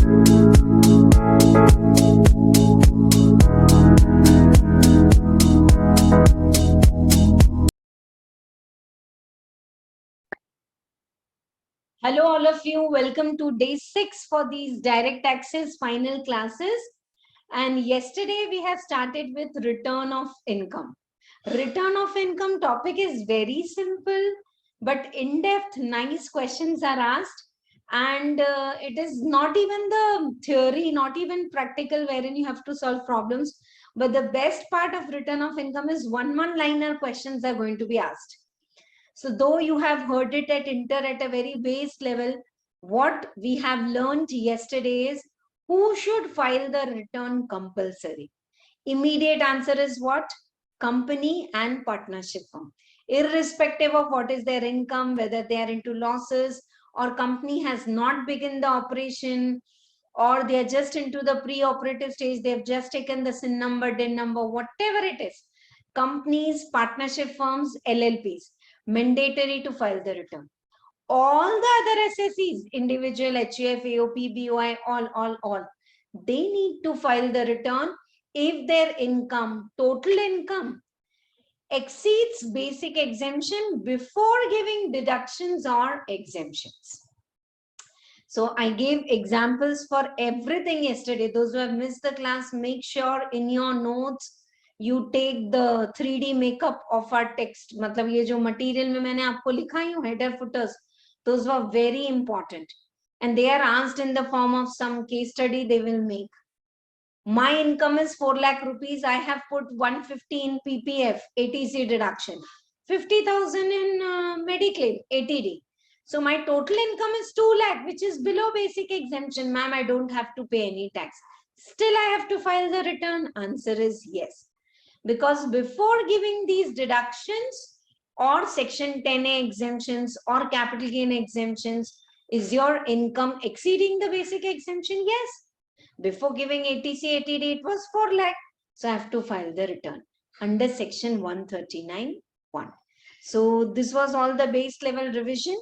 Hello, all of you. Welcome to day 6 for these direct taxes final classes. And yesterday we have started with return of income. Return of income topic is very simple, but in-depth, nice questions are asked. And it is not even the theory, not even practical, wherein you have to solve problems. But the best part of return of income is one-liner questions are going to be asked. So though you have heard it at inter at a very base level, what we have learned yesterday is who should file the return compulsory. Immediate answer is what? Company and partnership firm. Irrespective of what is their income, whether they are into losses or company has not begun the operation or they are just into the pre-operative stage, they have just taken the SIN number, DIN number, whatever it is. Companies, partnership firms, LLPs. Mandatory to file the return. All the other SSEs, individual, HUF, AOP, BOI, all, they need to file the return if their income, total income, exceeds basic exemption before giving deductions or exemptions. So I gave examples for everything yesterday. Those who have missed the class, make sure in your notes you take the 3D makeup of our text. मतलब ये जो material में मैंने आपको लिखाई हूँ header footers, those were very important, and they are asked in the form of some case study they will make. My income is 4 lakh rupees. I have put 150 in PPF, ATC deduction, 50,000 in Mediclaim, ATD. So my total income is 2 lakh, which is below basic exemption. Ma'am, I don't have to pay any tax. Still, I have to file the return. Answer is yes. Because before giving these deductions or section 10A exemptions or capital gain exemptions, is your income exceeding the basic exemption? Yes. Before giving ATC, ATD, it was 4 lakh. So I have to file the return under section 139(1). So this was all the base level revision.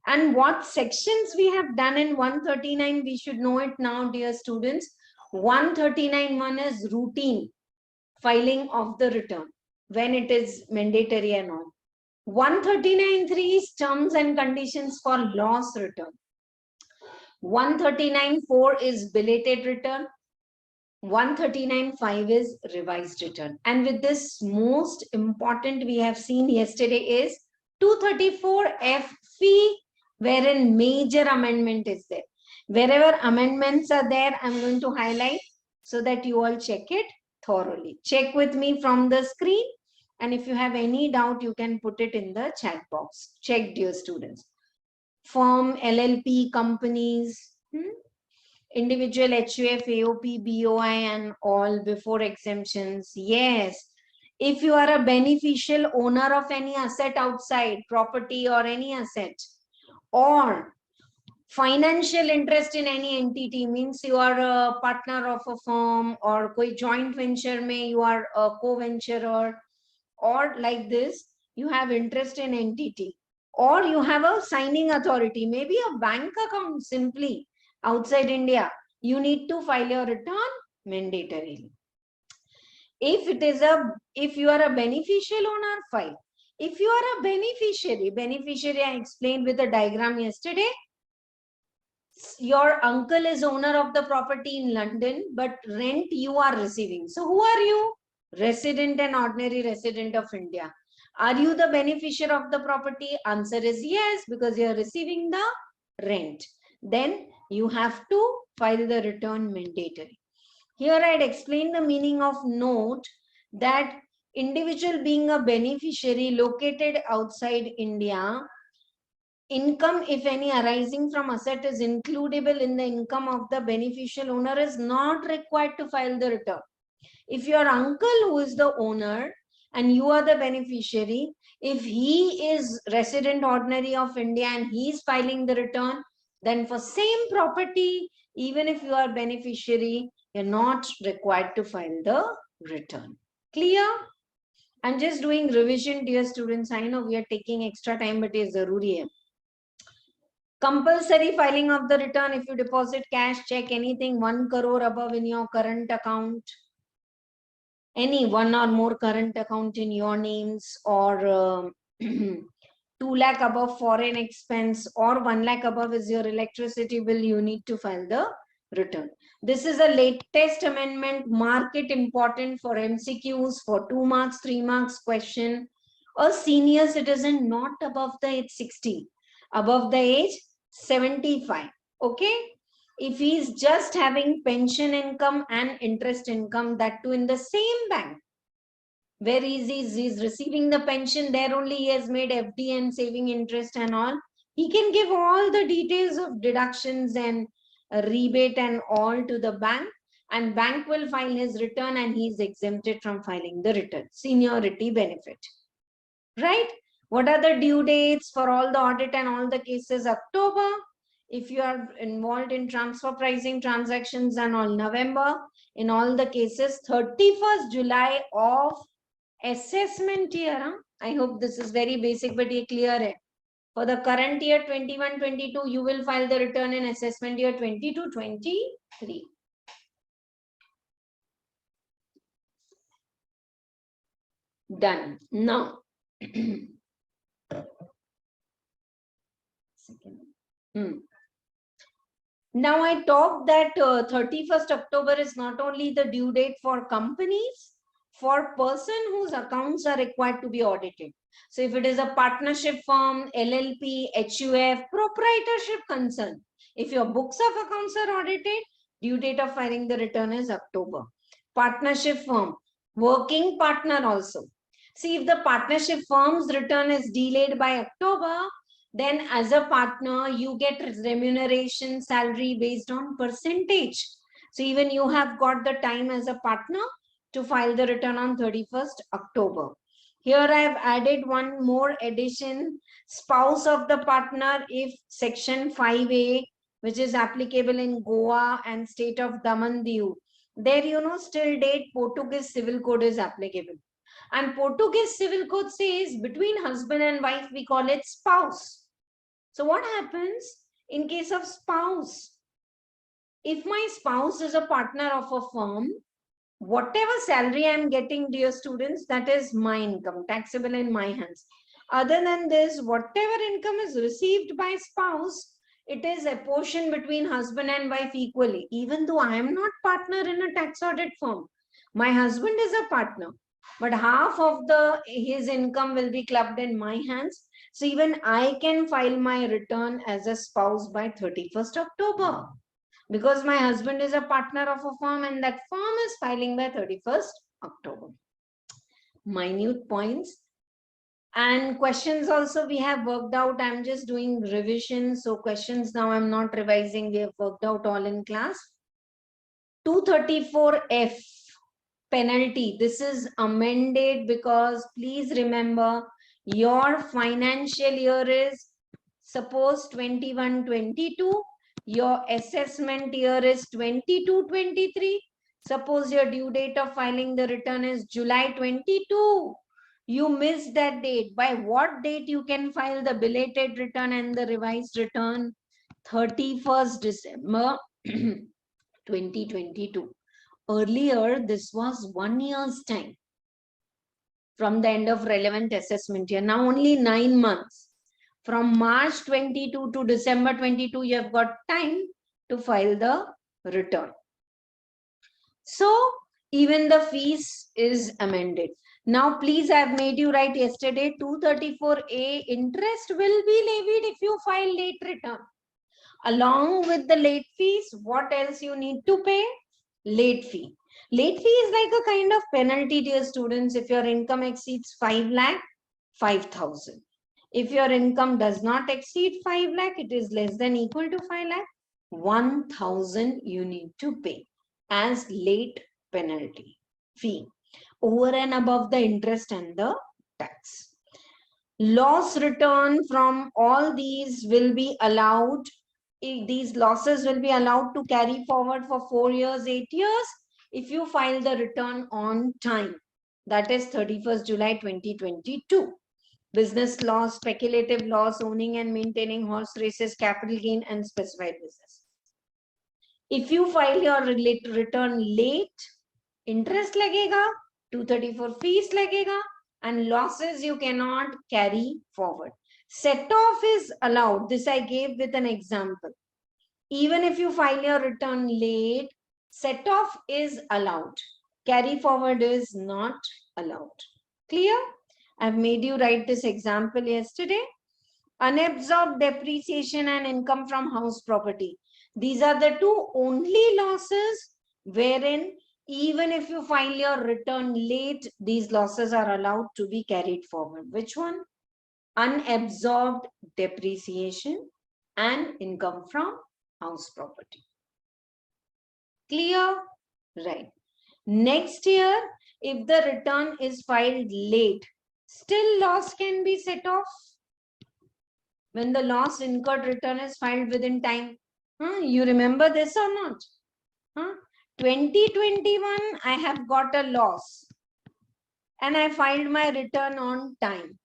And what sections we have done in 139, we should know it now, dear students. 139(1) is routine filing of the return when it is mandatory and all. 139(3) is terms and conditions for loss return. 139(4) is belated return. 139(5) is revised return. And with this, most important we have seen yesterday is 234F fee, wherein major amendment is there. Wherever amendments are there, I'm going to highlight so that you all check it thoroughly. Check with me from the screen, and if you have any doubt, you can put it in the chat box. Check, dear students. Firm, LLP, companies, individual, HUF, AOP, BOI, and all before exemptions. Yes. If you are a beneficial owner of any asset outside, property or any asset, or financial interest in any entity, means you are a partner of a firm or koi joint venture mein you are a co-venturer, or like this, you have interest in entity, or you have a signing authority, maybe a bank account simply outside India, you need to file your return mandatorily. If you are a beneficial owner, file. If you are a beneficiary I explained with a diagram yesterday. Your uncle is owner of the property in London, but rent you are receiving. So who are you? Resident and ordinary resident of India. Are you the beneficiary of the property? Answer is yes, because you are receiving the rent. Then you have to file the return mandatory. Here I had explained the meaning of note that individual being a beneficiary located outside India, income, if any, arising from asset is includable in the income of the beneficial owner is not required to file the return. If your uncle who is the owner and you are the beneficiary, if he is resident ordinary of India and he is filing the return, then for same property, even if you are beneficiary, you're not required to file the return. Clear? I'm just doing revision, dear students. I know we are taking extra time, but it's zaruri hai. Compulsory filing of the return if you deposit cash, check, anything 1 crore above in your current account, any one or more current account in your names, or 2 lakh above foreign expense, or 1 lakh above is your electricity bill, you need to file the return. This is a latest amendment. Mark it important for MCQs, for 2 marks, 3 marks question. A senior citizen not above the age 60, above the age 75. Okay. If he is just having pension income and interest income, that too in the same bank, where he's receiving the pension, there only he has made FD and saving interest and all, he can give all the details of deductions and rebate and all to the bank, and bank will file his return and he is exempted from filing the return. Seniority benefit. Right? What are the due dates for all the audit and all the cases? October. If you are involved in transfer pricing transactions and all, November. In all the cases, 31st July of assessment year. Huh? I hope this is very basic, but ye clear hai. For the current year 21-22, you will file the return in assessment year 22-23. Done. Now, now I talked that 31st October is not only the due date for companies, for person whose accounts are required to be audited. So if it is a partnership firm, LLP, HUF, proprietorship concern, if your books of accounts are audited, due date of filing the return is October. Partnership firm, working partner also. See, if the partnership firm's return is delayed by October, then as a partner, you get remuneration salary based on percentage. So even you have got the time as a partner to file the return on 31st October. Here I have added one more addition, spouse of the partner, if section 5A, which is applicable in Goa and state of Daman Diu. There, you know, still date Portuguese civil code is applicable. And Portuguese civil code says between husband and wife, we call it spouse. So what happens in case of spouse? If my spouse is a partner of a firm, whatever salary I am getting, dear students, that is my income, taxable in my hands. Other than this, whatever income is received by spouse, it is a portion between husband and wife equally. Even though I am not partner in a tax audit firm, my husband is a partner, but half of his income will be clubbed in my hands. So even I can file my return as a spouse by 31st October. Because my husband is a partner of a firm and that firm is filing by 31st October. Minute points. And questions also we have worked out. I'm just doing revision. So questions now I'm not revising. We have worked out all in class. 234F penalty. This is amended because please remember your financial year is suppose 21-22. Your assessment year is 22-23. Suppose your due date of filing the return is July 22. You missed that date. By what date you can file the belated return and the revised return? 31st December 2022. Earlier, this was 1 year's time from the end of relevant assessment year. Now only 9 months. From March 22 to December 22, you have got time to file the return. So even the fees is amended. Now, please, I have made you write yesterday 234A interest will be levied if you file late return. Along with the late fees, what else you need to pay? Late fee. Late fee is like a kind of penalty, dear students. If your income exceeds 5 lakh, 5,000. If your income does not exceed 5 lakh, it is less than equal to 5 lakh, 1,000 you need to pay as late penalty fee over and above the interest and the tax. Loss return from all these will be allowed. These losses will be allowed to carry forward for 4 years, 8 years if you file the return on time. That is 31st July 2022. business loss, speculative loss, owning and maintaining horse races, capital gain, and specified business. If you file your return late, interest lagega, 234 fees lagega, and losses you cannot carry forward. Set off is allowed. This I gave with an example. Even if you file your return late, set off is allowed. Carry forward is not allowed. Clear? I've made you write this example yesterday. Unabsorbed depreciation and income from house property. These are the two only losses wherein even if you file your return late, these losses are allowed to be carried forward. Which one? Unabsorbed depreciation and income from house property. Clear? Right. Next year, if the return is filed late, still loss can be set off. When the loss incurred return is filed within time. You remember this or not? 2021, I have got a loss and I filed my return on time.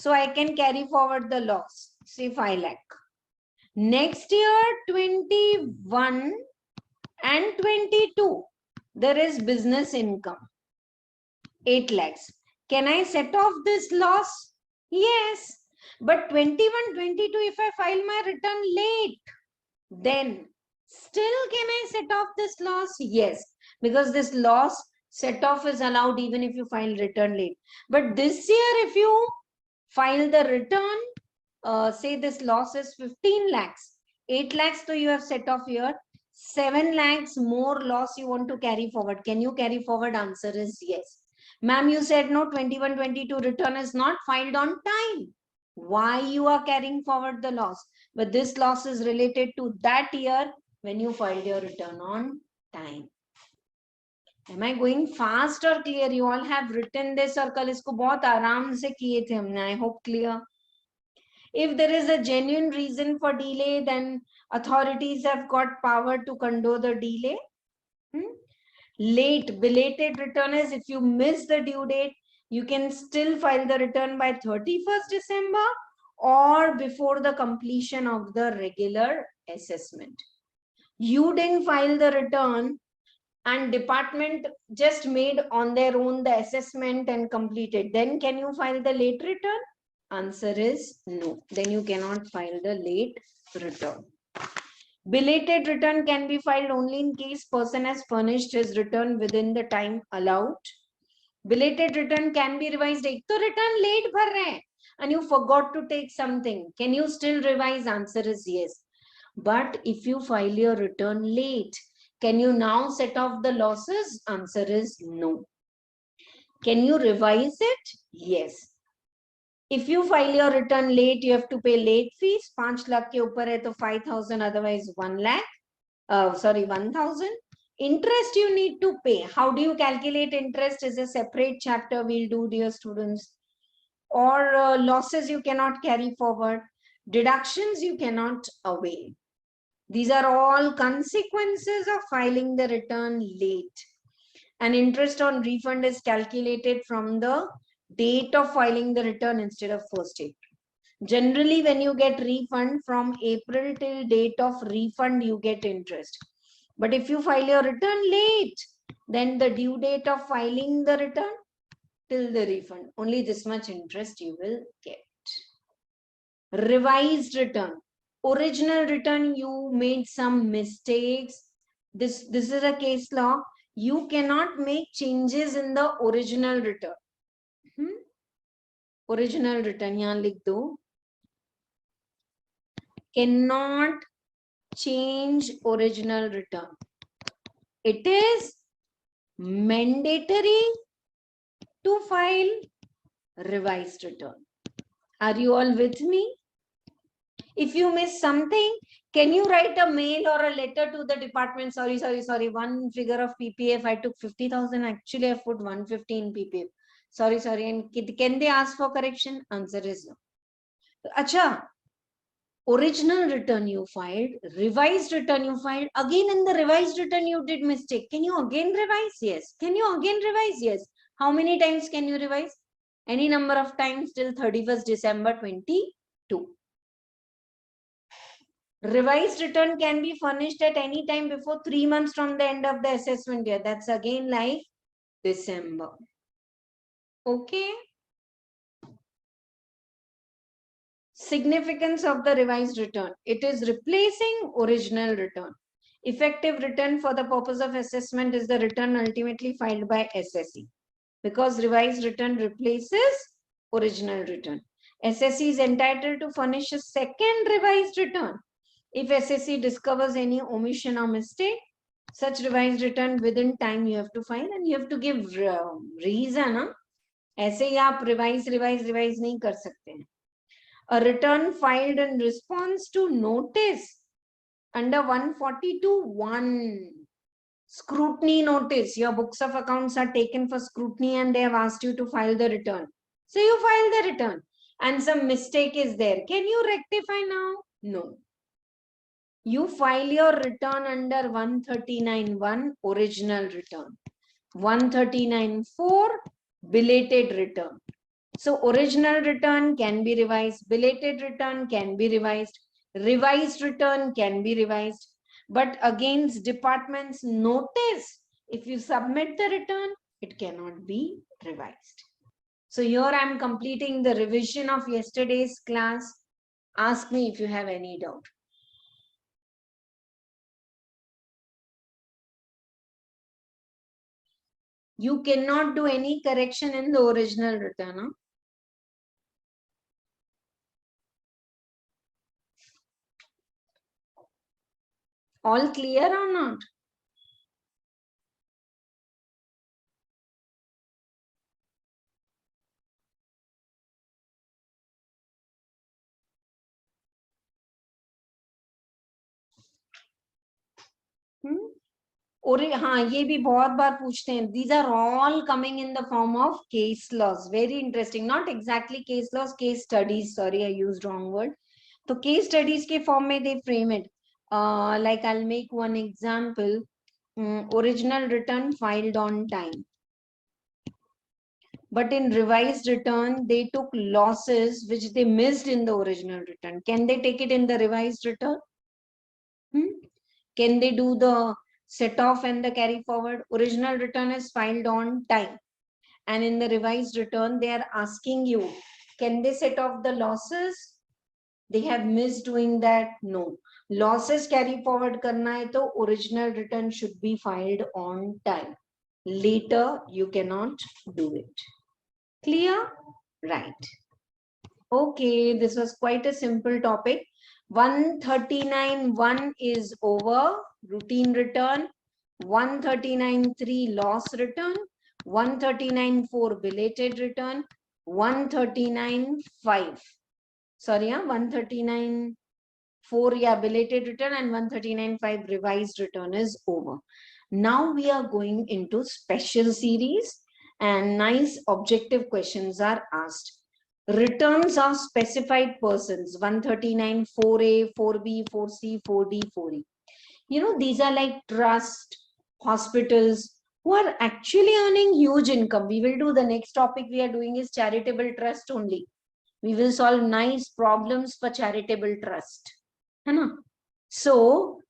So I can carry forward the loss, say 5 lakh. Next year, 21 and 22, there is business income, 8 lakhs. Can I set off this loss? Yes. But 21, 22, if I file my return late, then still can I set off this loss? Yes, because this loss set off is allowed even if you file return late. But this year, if you file the return, say this loss is 15 lakhs, 8 lakhs, so you have set off here, 7 lakhs more loss you want to carry forward. Can you carry forward? Answer is yes. Ma'am, you said no, 21, 22 return is not filed on time. Why you are carrying forward the loss? But this loss is related to that year when you filed your return on time. Am I going fast or clear? You all have written this और कल इसको बहुत आराम से किए थे हमने. I hope clear. If there is a genuine reason for delay, then authorities have got power to condone the delay. Late, belated return is if you miss the due date, you can still file the return by 31st December or before the completion of the regular assessment. You didn't file the return and department just made on their own the assessment and completed. Then can you file the late return? Answer is no. Then you cannot file the late return. Belated return can be filed only in case person has furnished his return within the time allowed. Belated return can be revised. Ek to return late bhar rahe hain and you forgot to take something. Can you still revise? Answer is yes. But if you file your return late, can you now set off the losses? Answer is no. Can you revise it? Yes. If you file your return late, you have to pay late fees. 5 lakh ke upar hai to 5,000, otherwise 1 lakh. 1,000. Interest you need to pay. How do you calculate interest is a separate chapter we'll do, dear students. Or losses you cannot carry forward. Deductions you cannot avail. These are all consequences of filing the return late. And interest on refund is calculated from the date of filing the return instead of 1st April. Generally, when you get refund from April till date of refund, you get interest. But if you file your return late, then the due date of filing the return till the refund, only this much interest you will get. Revised return. Original return, you made some mistakes. This is a case law. You cannot make changes in the original return. Original return, yahan likh do. Cannot change original return. It is mandatory to file revised return. Are you all with me? If you miss something, can you write a mail or a letter to the department? Sorry. One figure of PPF, I took 50,000. Actually, I put 115 PPF. Sorry. And can they ask for correction? Answer is no. Acha, original return you filed, revised return you filed. Again, in the revised return, you did mistake. Can you again revise? Yes. Can you again revise? Yes. How many times can you revise? Any number of times till 31st December 22. Revised return can be furnished at any time before 3 months from the end of the assessment year. That's again like December. Okay. Significance of the revised return. It is replacing original return. Effective return for the purpose of assessment is the return ultimately filed by SSE. Because revised return replaces original return. SSE is entitled to furnish a second revised return. If SSE discovers any omission or mistake, such revised return within time you have to file and you have to give reason. ऐसे ही आप revise नहीं कर सकते हैं. A return filed in response to notice under 142(1). Scrutiny notice. Your books of accounts are taken for scrutiny and they have asked you to file the return. So you file the return and some mistake is there. Can you rectify now? No. You file your return under 139(1) original return. 139(4) belated return. So original return can be revised, belated return can be revised, revised return can be revised. But against department's notice, if you submit the return, it cannot be revised. So here I am completing the revision of yesterday's class. Ask me if you have any doubt. You cannot do any correction in the original return. Huh? All clear or not? और हाँ ये भी बहुत बार पूछते हैं. These are all coming in the form of case laws. Very interesting. Not exactly case laws, case studies. Sorry, I used wrong word. So case studies के form में they frame it. Like I'll make one example. Original return filed on time. But in revised return, they took losses which they missed in the original return. Can they take it in the revised return? Can they do the set off and the carry forward? Original return is filed on time. And in the revised return, they are asking you, can they set off the losses? They have missed doing that? No. Losses carry forward karna hai to original return should be filed on time. Later, you cannot do it. Clear? Right. Okay, this was quite a simple topic. 139(1) is over, routine return. 139(3) loss return. 139(4) belated return. 139(5). Sorry, 139(4) yeah, belated return and 139(5) revised return is over. Now we are going into special series and nice objective questions are asked. Returns of specified persons, 139, 4A, 4B, 4C, 4D, 4E. You know, these are like trust, hospitals who are actually earning huge income. We will do the next topic we are doing is charitable trust only. We will solve nice problems for charitable trust. So,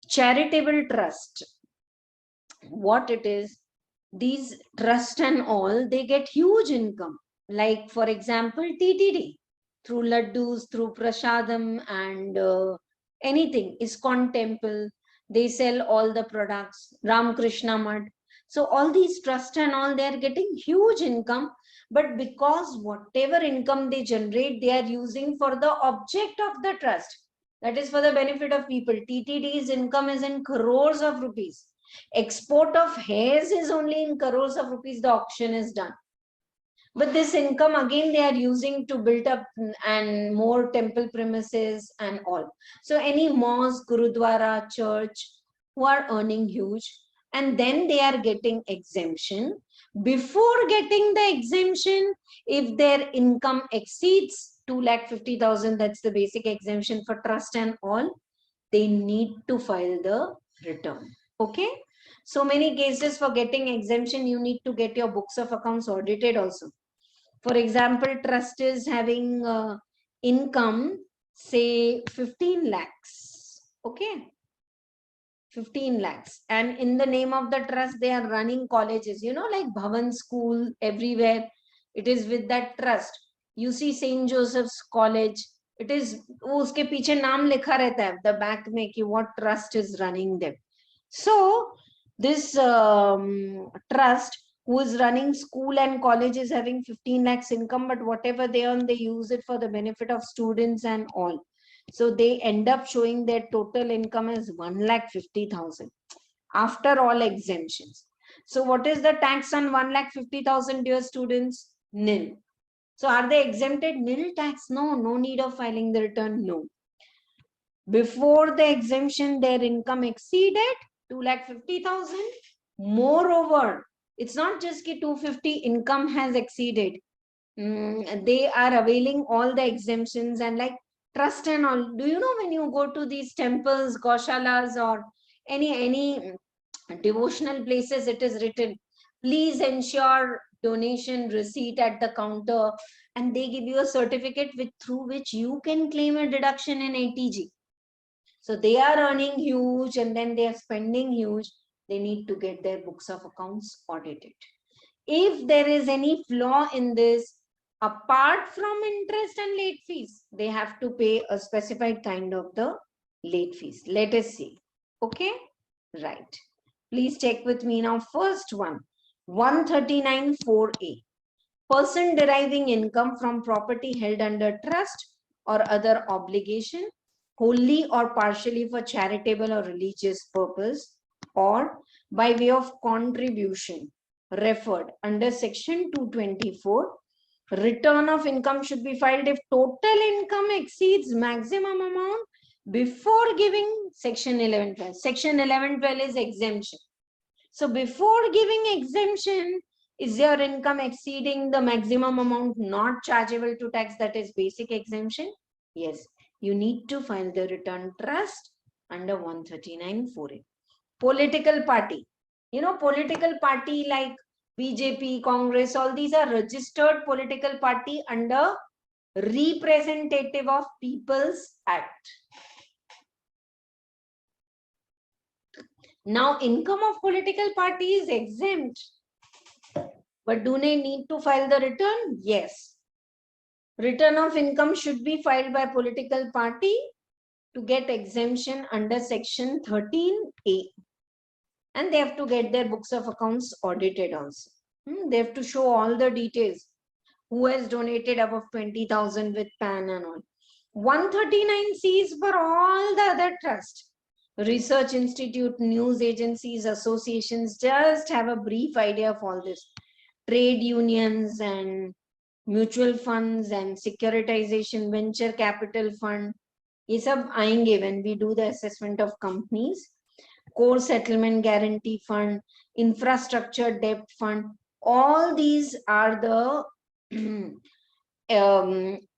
charitable trust, what it is, these trust and all, they get huge income. Like, for example, TTD, through laddus, through prasadam and anything, ISKCON temple, they sell all the products, Ram Krishna Mad. So all these trust and all, they are getting huge income. But because whatever income they generate, they are using for the object of the trust. That is for the benefit of people. TTD's income is in crores of rupees. Export of hairs is only in crores of rupees. The auction is done. But this income again they are using to build up and more temple premises and all. So any mosque, gurudwara, church who are earning huge and then they are getting exemption. Before getting the exemption, if their income exceeds 2,50,000, that's the basic exemption for trust and all, they need to file the return. Okay. So many cases for getting exemption, you need to get your books of accounts audited also. For example, trust is having income, say 15 lakhs. Okay. 15 lakhs. And in the name of the trust, they are running colleges, you know, like Bhavan School everywhere. It is with that trust. You see St. Joseph's College. It is, uske piche naam likha rehta hai, the back mein ki what trust is running them. So this trust who is running school and college is having 15 lakhs income, but whatever they earn, they use it for the benefit of students and all. So they end up showing their total income as 1,50,000 after all exemptions. So what is the tax on 1,50,000, dear students? Nil. So are they exempted? Nil tax? No, no need of filing the return. No. Before the exemption, their income exceeded 2,50,000. Moreover, it's not just that 250 income has exceeded. They are availing all the exemptions and like trust and all. Do you know when you go to these temples, goshalas, or any devotional places, it is written, please ensure donation receipt at the counter, and they give you a certificate through which you can claim a deduction in ATG. So they are earning huge and then they are spending huge. They need to get their books of accounts audited. If there is any flaw in this, apart from interest and late fees, they have to pay a specified kind of the late fees. Let us see. Okay, right. Please check with me now. First one, 139.4a. Person deriving income from property held under trust or other obligation, wholly or partially for charitable or religious purpose, or by way of contribution referred under section 224. Return of income should be filed if total income exceeds maximum amount before giving section 1112. Section 1112 is exemption. So before giving exemption, is your income exceeding the maximum amount not chargeable to tax, that is basic exemption? Yes, you need to file the return trust under 139.4a. Political party. You know, political party like BJP, Congress, all these are registered political party under Representative of People's Act. Now, income of political party is exempt. But do they need to file the return? Yes. Return of income should be filed by political party to get exemption under section 13A. And they have to get their books of accounts audited also. They have to show all the details. Who has donated above 20,000 with PAN and all. 139C is for all the other trusts. Research institute, news agencies, associations, just have a brief idea of all this. Trade unions and mutual funds and securitization, venture capital fund. ये सब आएंगे when we do the assessment of companies. Core settlement guarantee fund, infrastructure debt fund. All these are the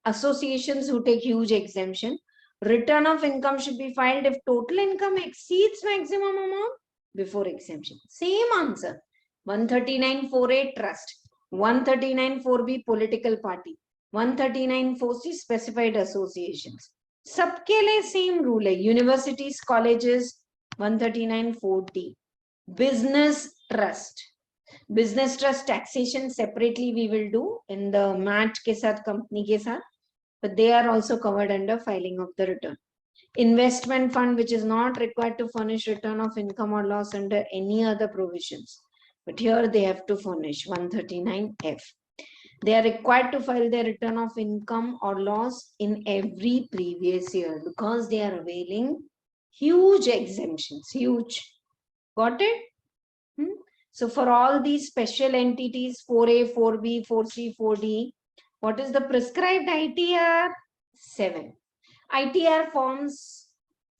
associations who take huge exemption. Return of income should be filed if total income exceeds maximum amount before exemption. Same answer. 139.4a trust, 139.4b political party, 139.4c specified associations. सबके लिए same rule है. Universities, colleges, 139.4d. Business trust. Business trust taxation separately we will do in the MAT के साथ, company के साथ, but they are also covered under filing of the return. Investment fund which is not required to furnish return of income or loss under any other provisions, but here they have to furnish 139F. They are required to file their return of income or loss in every previous year because they are availing huge exemptions, huge. Got it? So for all these special entities, 4A, 4B, 4C, 4D, what is the prescribed ITR? 7. ITR forms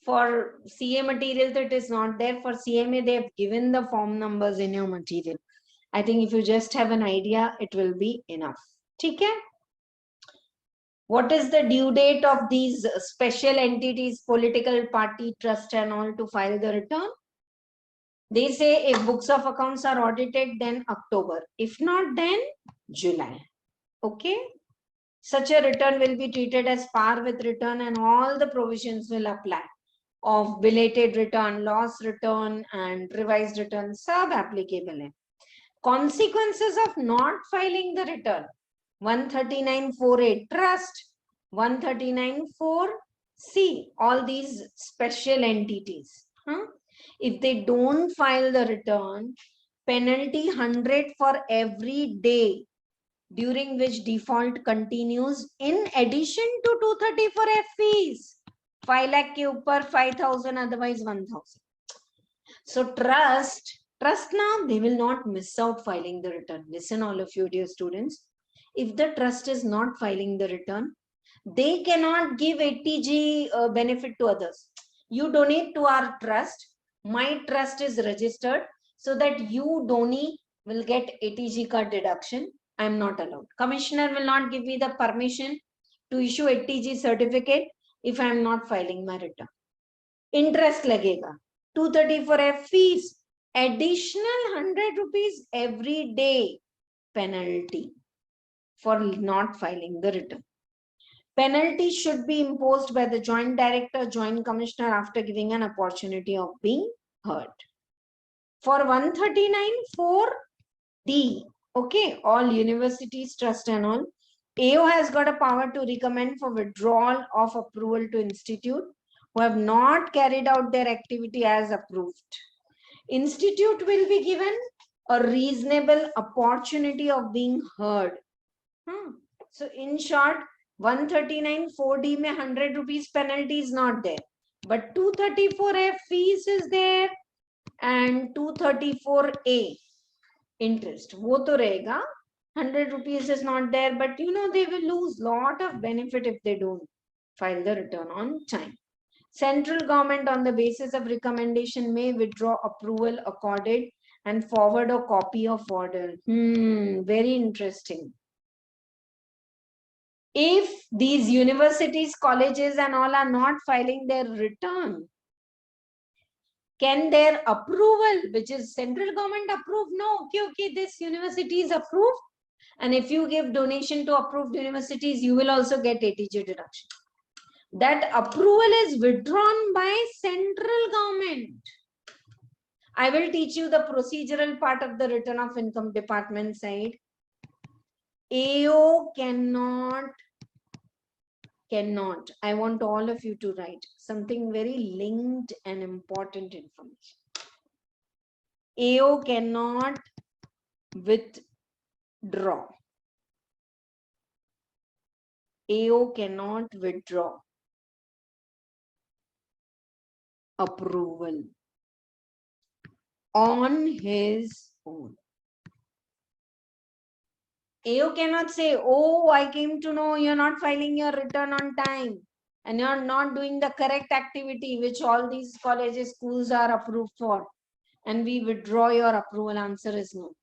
for CA material that is not there. For CMA, they have given the form numbers in your material. I think if you just have an idea, it will be enough. Okay? What is the due date of these special entities, political party, trust and all to file the return? They say if books of accounts are audited, then October. If not, then July. Okay. Such a return will be treated as par with return and all the provisions will apply of belated return, loss return and revised return, sub applicable hai. Consequences of not filing the return. 139.4a trust, 139.4c, all these special entities. If they don't file the return, penalty 100 for every day during which default continues, in addition to 230 for F fees. 5 lakh ke upar 5,000, otherwise 1,000. So trust now, they will not miss out filing the return. Listen, all of you, dear students. If the trust is not filing the return, they cannot give ATG benefit to others. You donate to our trust. My trust is registered so that you, donee, will get ATG card deduction. I am not allowed. Commissioner will not give me the permission to issue ATG certificate if I am not filing my return. Interest lagega. 230 for F fees. Additional 100 rupees every day penalty for not filing the return. Penalty should be imposed by the joint director, joint commissioner after giving an opportunity of being heard. For 139.4d, okay, all universities, trust and all, AO has got a power to recommend for withdrawal of approval to institute who have not carried out their activity as approved. Institute will be given a reasonable opportunity of being heard. So in short, 139.4d mein 100 rupees penalty is not there, but 234F fees is there and 234A interest. Wo to rahega. 100 rupees is not there, but you know they will lose lot of benefit if they don't file the return on time. Central government on the basis of recommendation may withdraw approval accorded and forward a copy of order. Very interesting. If these universities, colleges and all are not filing their return, can their approval, which is central government approved, no, okay, this university is approved, and if you give donation to approved universities, you will also get ATG deduction. That approval is withdrawn by central government. I will teach you the procedural part of the return of income department side. AO cannot, I want all of you to write something very linked and important information. AO cannot withdraw. AO cannot withdraw approval on his own. AO cannot say, oh, I came to know you're not filing your return on time and you're not doing the correct activity which all these colleges, schools are approved for, and we withdraw your approval. Answer is no.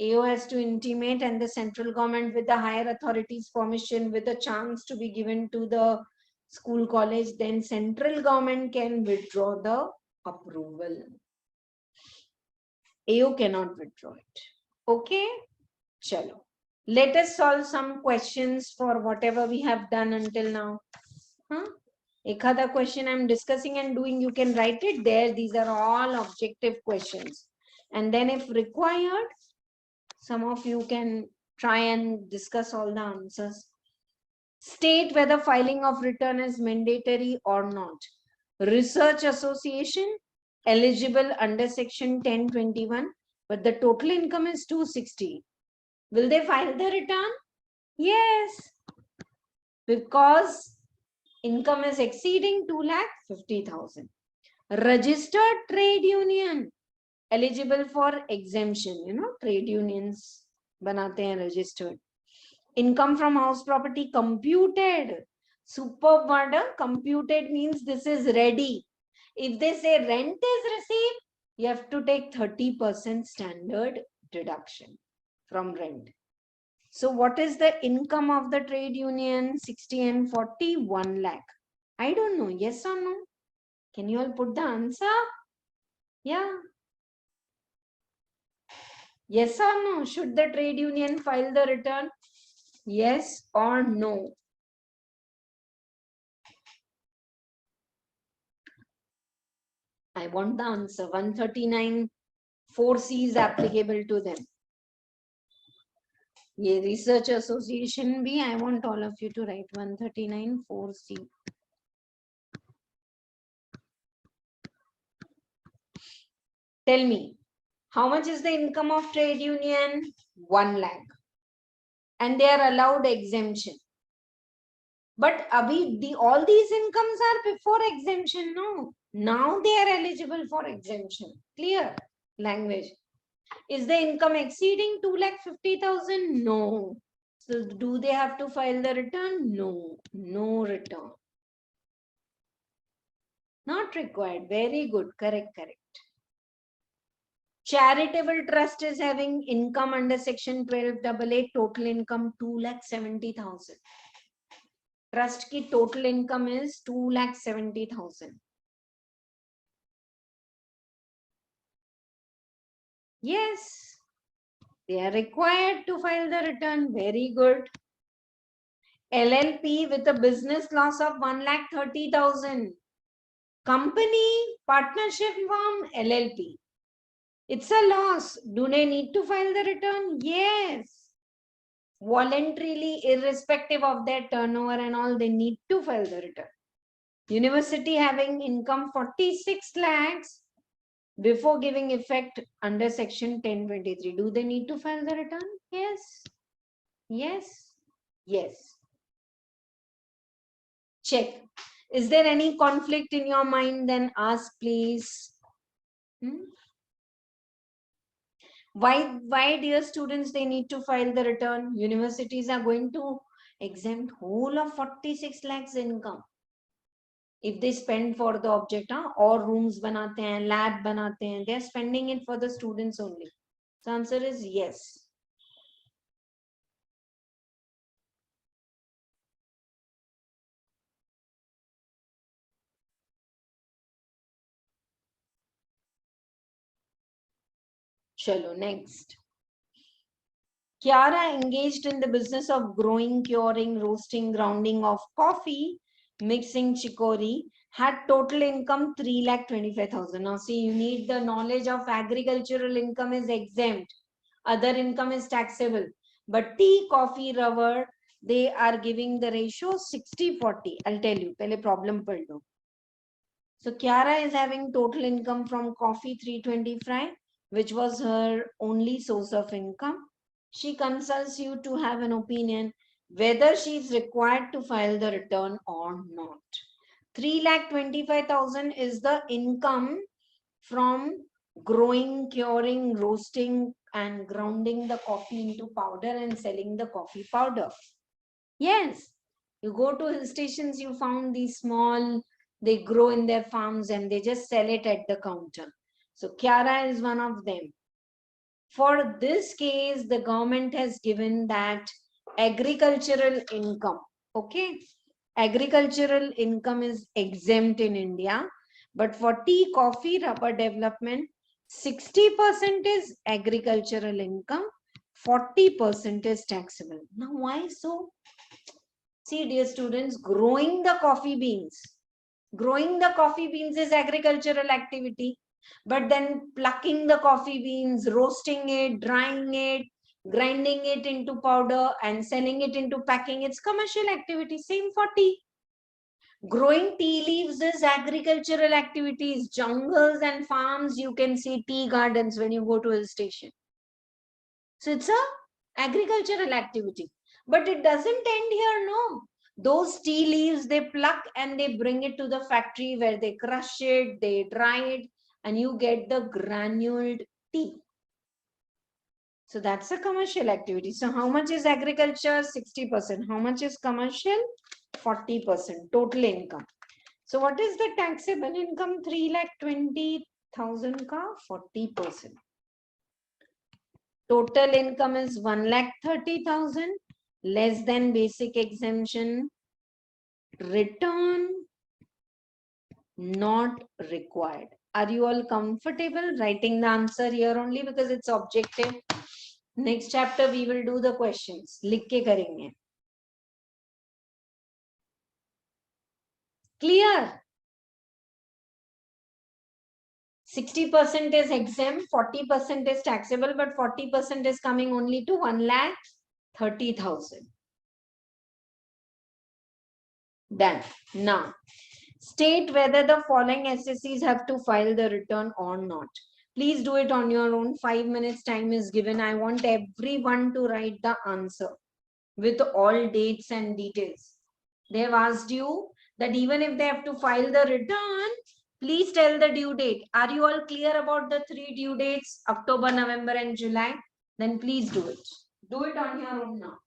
AO has to intimate, and the central government with the higher authorities' permission, with a chance to be given to the school, college, then central government can withdraw the approval. AO cannot withdraw it. Okay? Chalo. Let us solve some questions for whatever we have done until now. Ekhada question I'm discussing and doing, you can write it there. These are all objective questions. And then if required, some of you can try and discuss all the answers. State whether filing of return is mandatory or not. Research association eligible under section 1021, but the total income is 260. Will they file the return? Yes, because income is exceeding 2,50,000. Registered trade union eligible for exemption. You know, trade unions banate hain registered. Income from house property computed. Superb word. Computed means this is ready. If they say rent is received, you have to take 30% standard deduction from rent. So what is the income of the trade union? 60 and 40, 1 lakh. I don't know. Yes or no? Can you all put the answer? Yeah. Yes or no? Should the trade union file the return? Yes or no? I want the answer. 139 4C is applicable to them. ये research association भी, I want all of you to write 139 4C. Tell me, how much is the income of trade union? 1 lakh. And they are allowed exemption. But abhi, all these incomes are before exemption, no? Now they are eligible for exemption. Clear language. Is the income exceeding 2,50,000? No. So do they have to file the return? No. No return. Not required. Very good. Correct, correct. Charitable trust is having income under section 12AA, total income 2,70,000. Trust ki total income is 2,70,000. Yes, they are required to file the return. Very good. LLP with a business loss of 1,30,000. Company, partnership firm, LLP. It's a loss. Do they need to file the return? Yes. Voluntarily, irrespective of their turnover and all, they need to file the return. University having income 46 lakhs before giving effect under section 1023. Do they need to file the return? Yes. Yes. Yes. Check. Is there any conflict in your mind? Then ask, please. Why, dear students, they need to file the return? Universities are going to exempt whole of 46 lakhs income. If they spend for the object, or rooms banate hain, lab banate hain, they are spending it for the students only. So answer is yes. Chalo, next. Chiara engaged in the business of growing, curing, roasting, grounding of coffee, mixing chicory, had total income 3,25,000. Now see, you need the knowledge of agricultural income is exempt. Other income is taxable. But tea, coffee, rubber, they are giving the ratio 60-40. I'll tell you. Pehle problem pad lo. So Chiara is having total income from coffee 325, which was her only source of income. She consults you to have an opinion whether she is required to file the return or not. 3,25,000 is the income from growing, curing, roasting, and grounding the coffee into powder and selling the coffee powder. Yes, you go to hill stations, you found these small, they grow in their farms and they just sell it at the counter. So Chiara is one of them. For this case, the government has given that agricultural income. Okay. Agricultural income is exempt in India. But for tea, coffee, rubber development, 60% is agricultural income, 40% is taxable. Now, why so? See, dear students, growing the coffee beans. Growing the coffee beans is agricultural activity. But then plucking the coffee beans, roasting it, drying it, grinding it into powder and selling it into packing, it's commercial activity. Same for tea. Growing tea leaves is agricultural activities. Jungles and farms, you can see tea gardens when you go to a hill station. So it's a agricultural activity. But it doesn't end here, no. Those tea leaves, they pluck and they bring it to the factory where they crush it, they dry it, and you get the granuled tea. So that's a commercial activity. So how much is agriculture? 60%. How much is commercial? 40%. Total income. So what is the taxable income? 3,20,000 ka 40%. Total income is 1,30,000, less than basic exemption. Return not required. Are you all comfortable writing the answer here only because it's objective? Next chapter we will do the questions. लिख के करेंगे. Clear? 60% is exempt, 40% is taxable, but 40% is coming only to 1,30,000. Done. Now, state whether the following SSCs have to file the return or not. Please do it on your own. 5 minutes time is given. I want everyone to write the answer with all dates and details. They have asked you that even if they have to file the return, please tell the due date. Are you all clear about the 3 due dates, October, November, and July? Then please do it. Do it on your own now.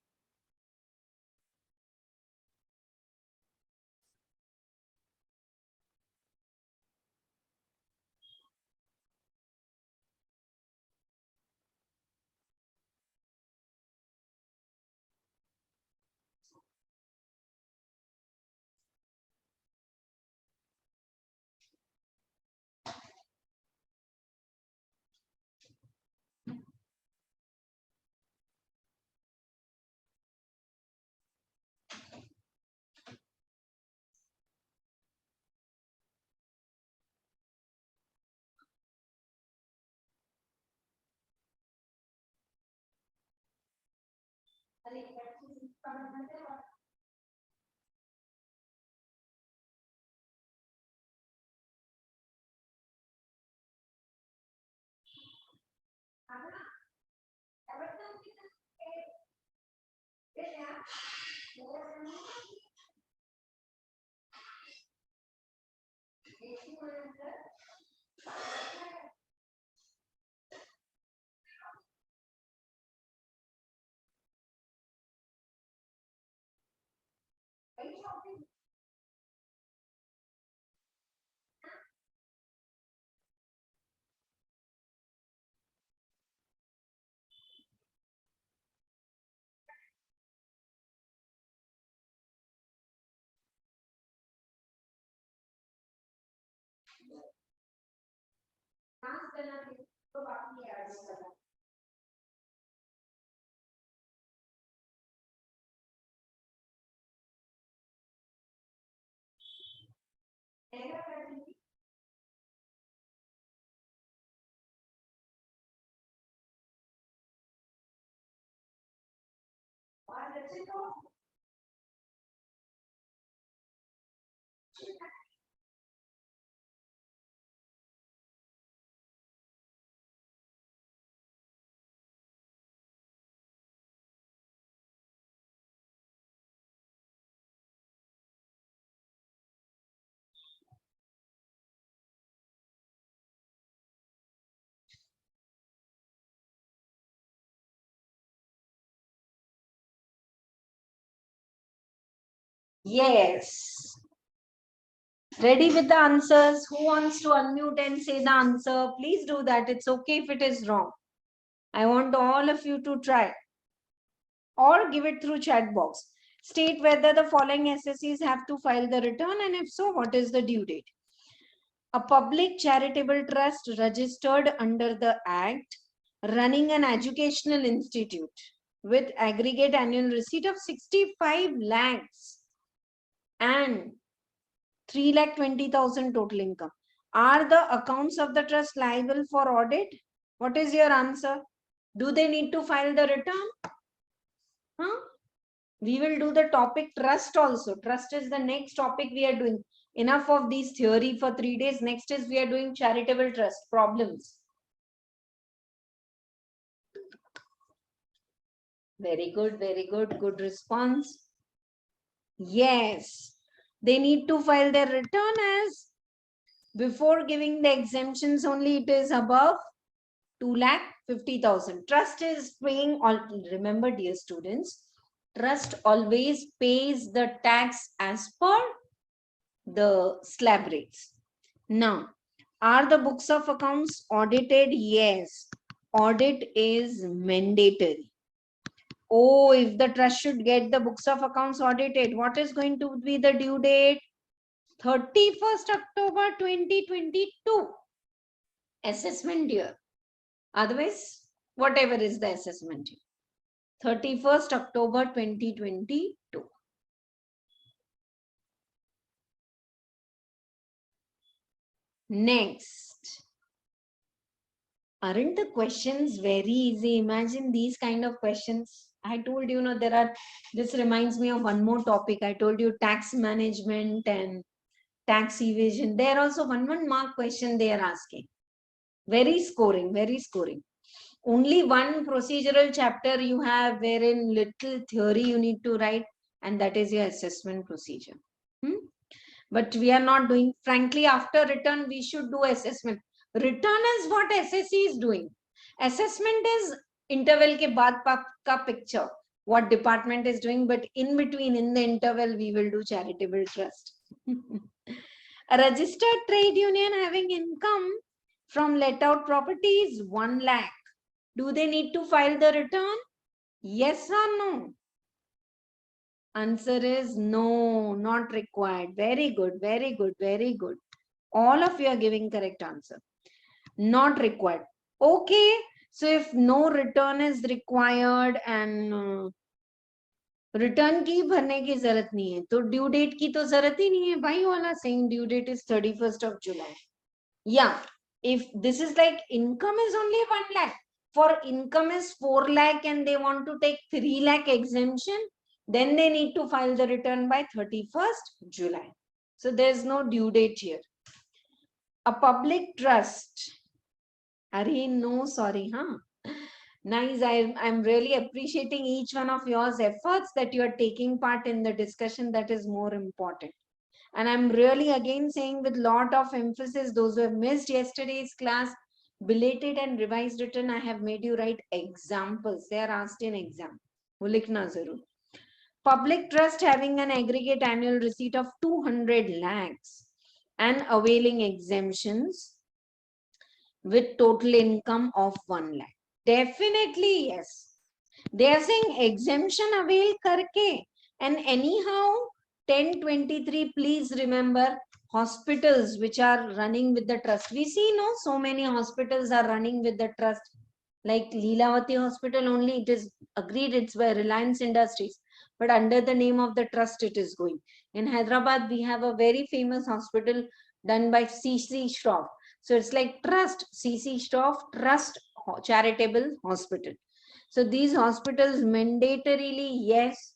Yes. Ready with the answers? Who wants to unmute and say the answer? Please do that. It's okay if it is wrong. I want all of you to try. Or give it through chat box. State whether the following SSCs have to file the return, and if so, what is the due date? A public charitable trust registered under the Act, running an educational institute with aggregate annual receipt of 65 lakhs and 3,20,000 total income. Are the accounts of the trust liable for audit? What is your answer? Do they need to file the return? Huh? We will do the topic trust also. Trust is the next topic we are doing. Enough of these theory for 3 days. Next is we are doing charitable trust problems. Very good, very good. Good response. Yes, they need to file their return as before giving the exemptions only it is above 2,50,000. Trust is paying all. Remember, dear students, trust always pays the tax as per the slab rates. Now, are the books of accounts audited? Yes, audit is mandatory. Oh, if the trust should get the books of accounts audited, what is going to be the due date? 31st October 2022. Assessment year. Otherwise, whatever is the assessment. 31st October 2022. Next. Aren't the questions very easy? Imagine these kind of questions. I told you, this reminds me of one more topic. I told you tax management and tax evasion. There also one mark question they are asking. Very scoring, very scoring. Only one procedural chapter you have wherein little theory you need to write, and that is your assessment procedure. But we are not doing, frankly, after return, we should do assessment. Return is what SSC is doing. Assessment is interval ke baad ka picture, what department is doing, but in between, in the interval, we will do charitable trust. A registered trade union having income from let out properties 1 lakh. Do they need to file the return? Yes or no? Answer is no, not required. Very good, very good, very good. All of you are giving correct answer. Not required. Okay, so if no return is required and return की भरने की जरूरत नहीं है, तो due date की तो जरूरत ही नहीं है. Why you all are saying due date is 31st of July? Yeah, if this is like income is only 1 lakh, for income is 4 lakh and they want to take 3 lakh exemption, then they need to file the return by 31st July. So there's no due date here. A public trust. Arey, no, sorry, huh? Nice. I'm really appreciating each one of yours efforts that you are taking part in the discussion. That is more important. And I'm really again saying with lot of emphasis, those who have missed yesterday's class, belated and revised written, I have made you write examples. They are asked in exam. वो लिखना जरूर. Public trust having an aggregate annual receipt of 200 lakhs and availing exemptions with total income of 1 lakh. Definitely yes. They are saying exemption avail karke, and anyhow 1023, please remember hospitals which are running with the trust. We see so many hospitals are running with the trust, like Leelavati Hospital only, it is agreed it's by Reliance Industries, but under the name of the trust it is going. In Hyderabad we have a very famous hospital done by CC Shroff. So it's like trust, CC Shroff Trust Charitable Hospital. So these hospitals mandatorily, yes,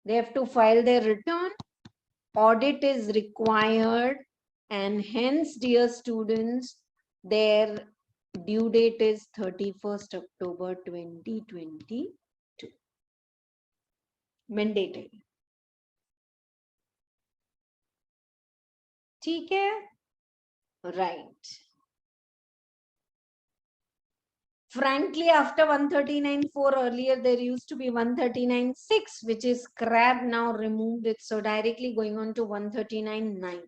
they have to file their return. Audit is required, and hence, dear students, their due date is 31st October 2022. Mandatory. ठीक है? Right. Frankly, after 139.4 earlier, there used to be 139.6, which is scrapped, now removed it. So directly going on to 139.9.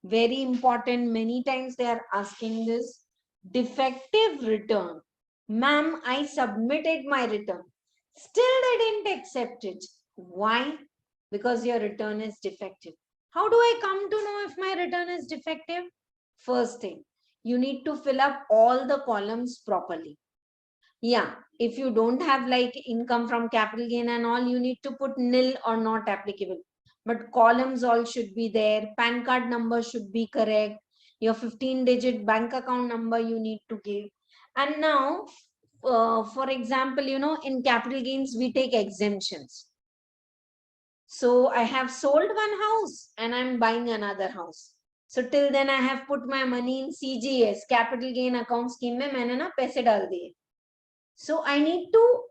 Very important. Many times they are asking this. Defective return. Ma'am, I submitted my return. Still they didn't accept it. Why? Because your return is defective. How do I come to know if my return is defective? First thing, you need to fill up all the columns properly. Yeah, if you don't have like income from capital gain and all, you need to put nil or not applicable. But columns all should be there. PAN card number should be correct. Your 15-digit bank account number you need to give. And now, for example, in capital gains, we take exemptions. So I have sold one house and I'm buying another house. So till then I have put my money in CGS, capital gain account scheme में मैंने ना पैसे डाल दिए. So I need to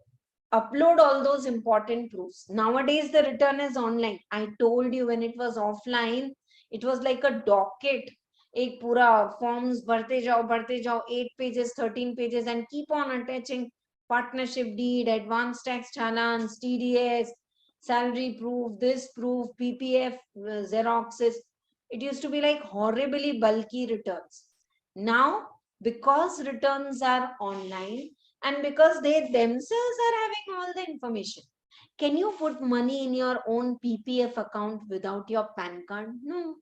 upload all those important proofs. Nowadays the return is online. I told you when it was offline, it was like a docket. एक पूरा forms भरते जाओ 8 pages, 13 pages and keep on attaching partnership deed, advance tax challans, TDS, salary proof, this proof, PPF, Xeroxes. It used to be like horribly bulky returns. Now, because returns are online and because they themselves are having all the information, can you put money in your own PPF account without your PAN card? No.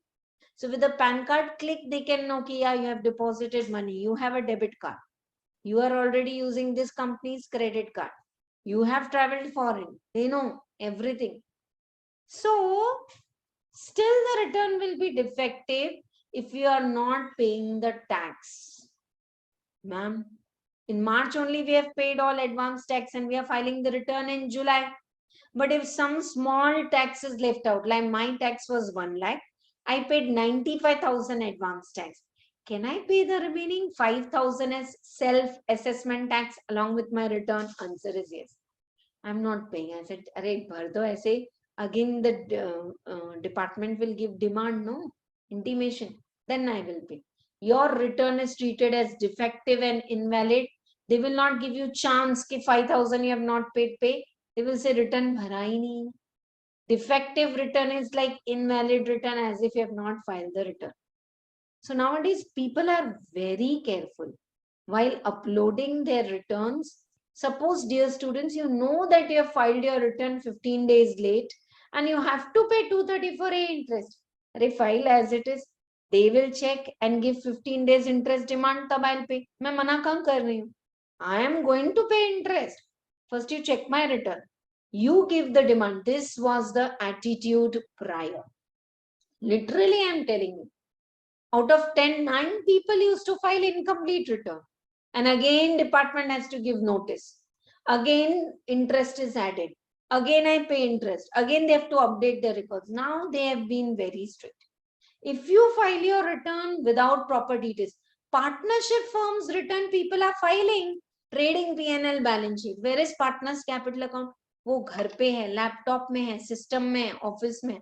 So with the PAN card click, they can know, okay, yeah, you have deposited money, you have a debit card. You are already using this company's credit card. You have traveled foreign. They know everything. So, still the return will be defective if you are not paying the tax. Ma'am, in March only we have paid all advance tax and we are filing the return in July. But if some small tax is left out, like my tax was 1 lakh, I paid 95,000 advance tax. Can I pay the remaining 5,000 as self-assessment tax along with my return? Answer is yes. I'm not paying. I said, "Arey, bhar do aise." Again, the department will give demand, no? Intimation. Then I will pay. Your return is treated as defective and invalid. They will not give you chance कि 5,000 you have not paid, pay. They will say return bhara hi nahi. Defective return is like invalid return, as if you have not filed the return. So nowadays people are very careful while uploading their returns. Suppose, dear students, you know that you have filed your return 15 days late and you have to pay 234A interest. Refile as it is. They will check and give 15 days interest demand, tab I'll pay. मैं मना कहाँ कर रही हूँ? I am going to pay interest. First you check my return. You give the demand. This was the attitude prior. Literally, I am telling you. Out of 10, 9 people used to file incomplete return. And again, department has to give notice. Again, interest is added. Again, I pay interest. Again, they have to update their records. Now they have been very strict. If you file your return without proper details, partnership firms return people are filing trading P&L balance sheet. Where is partners capital account? वो घर पे है, laptop में है, system में है, office में.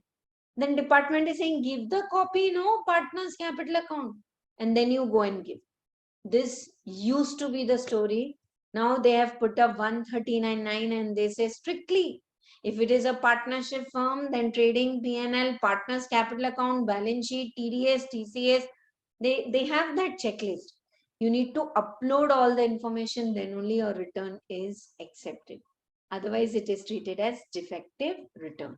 Then department is saying give the copy, no, partners capital account, and then you go and give. This used to be the story. Now they have put up 139.9 and they say strictly if it is a partnership firm, then trading P&L, partners capital account, balance sheet, TDS, TCS, they have that checklist. You need to upload all the information, then only your return is accepted. Otherwise it is treated as defective return.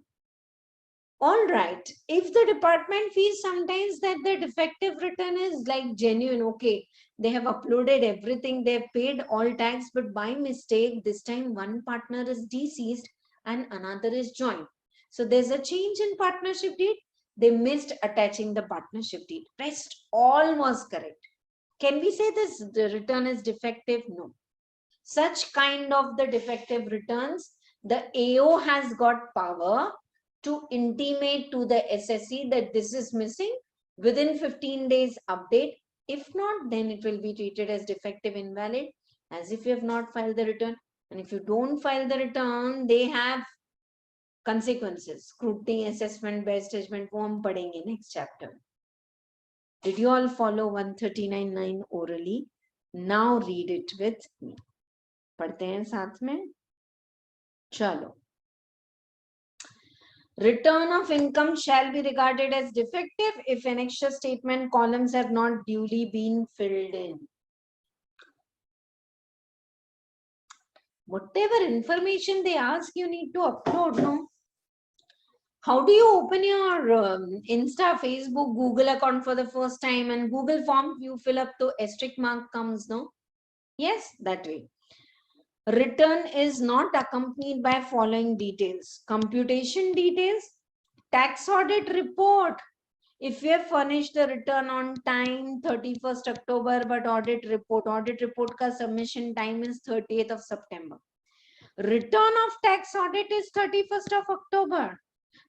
All right, if the department feels sometimes that the defective return is like genuine, okay, they have uploaded everything, they have paid all tax, but by mistake this time one partner is deceased and another is joined. So there's a change in partnership deed. They missed attaching the partnership deed. Rest all was correct. Can we say this the return is defective? No. Such kind of the defective returns, the AO has got power to intimate to the SSC that this is missing within 15 days update. If not, then it will be treated as defective invalid, as if you have not filed the return. And if you don't file the return, they have consequences. Scrutiny, assessment, best judgment, वो हम पढ़ेंगे next chapter. Did you all follow 139.9 orally? Now read it with me. पढ़ते हैं साथ में. चलो. Return of income shall be regarded as defective if annexure statement columns have not duly been filled in. Whatever information they ask, you need to upload, no? How do you open your Insta, Facebook, Google account for the first time and Google form you fill up to asterisk mark comes, no? Yes, that way. Return is not accompanied by following details. Computation details, tax audit report. If you have furnished the return on time 31st October, but audit report ka submission time is 30th of September. Return of tax audit is 31st of October,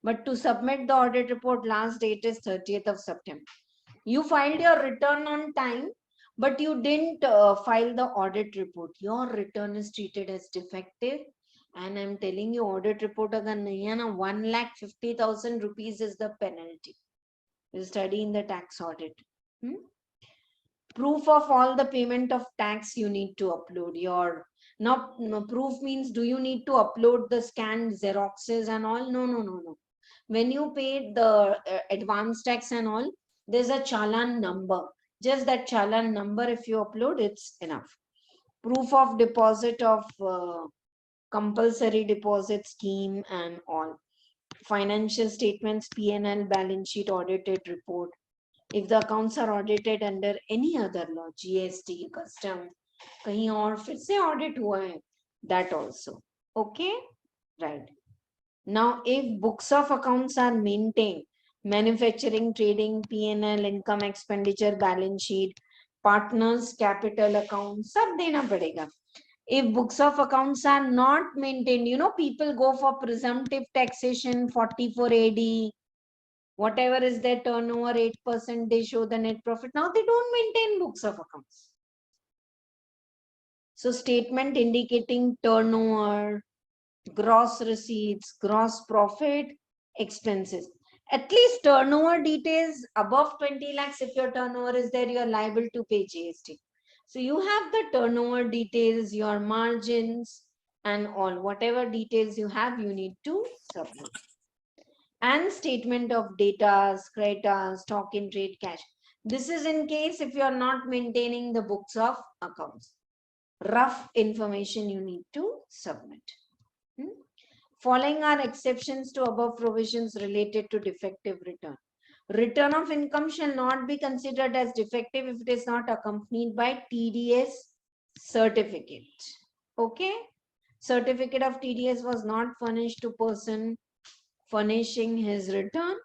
but to submit the audit report last date is 30th of September. You filed your return on time, but you didn't file the audit report. Your return is treated as defective. And I'm telling you, audit report agar nahi hai na, 1,50,000 rupees is the penalty. You study in the tax audit. Proof of all the payment of tax you need to upload. Your now proof means do you need to upload the scanned xeroxes and all? No. When you paid the advance tax and all, there's a challan number. Just that challan number, if you upload, it's enough. Proof of deposit of compulsory deposit scheme and all. Financial statements, P&L, balance sheet, audited report. If the accounts are audited under any other law, GST, custom, कहीं और फिर से audit हुआ है, that also. Okay, right. Now, if books of accounts are maintained, manufacturing, trading, P&L, income, expenditure, balance sheet, partners, capital account, सब देना पड़ेगा. If books of accounts are not maintained, you know, people go for presumptive taxation, 44 AD, whatever is their turnover, 8%, they show the net profit. Now they don't maintain books of accounts. So statement indicating turnover, gross receipts, gross profit, expenses. At least turnover details above 20 lakhs, if your turnover is there, you are liable to pay GST. So you have the turnover details, your margins, and all. Whatever details you have, you need to submit. And statement of data, credit, stock in trade, cash. This is in case if you are not maintaining the books of accounts. Rough information you need to submit. Following are exceptions to above provisions related to defective return. Return of income shall not be considered as defective if it is not accompanied by TDS certificate. Okay? Certificate of TDS was not furnished to person furnishing his return,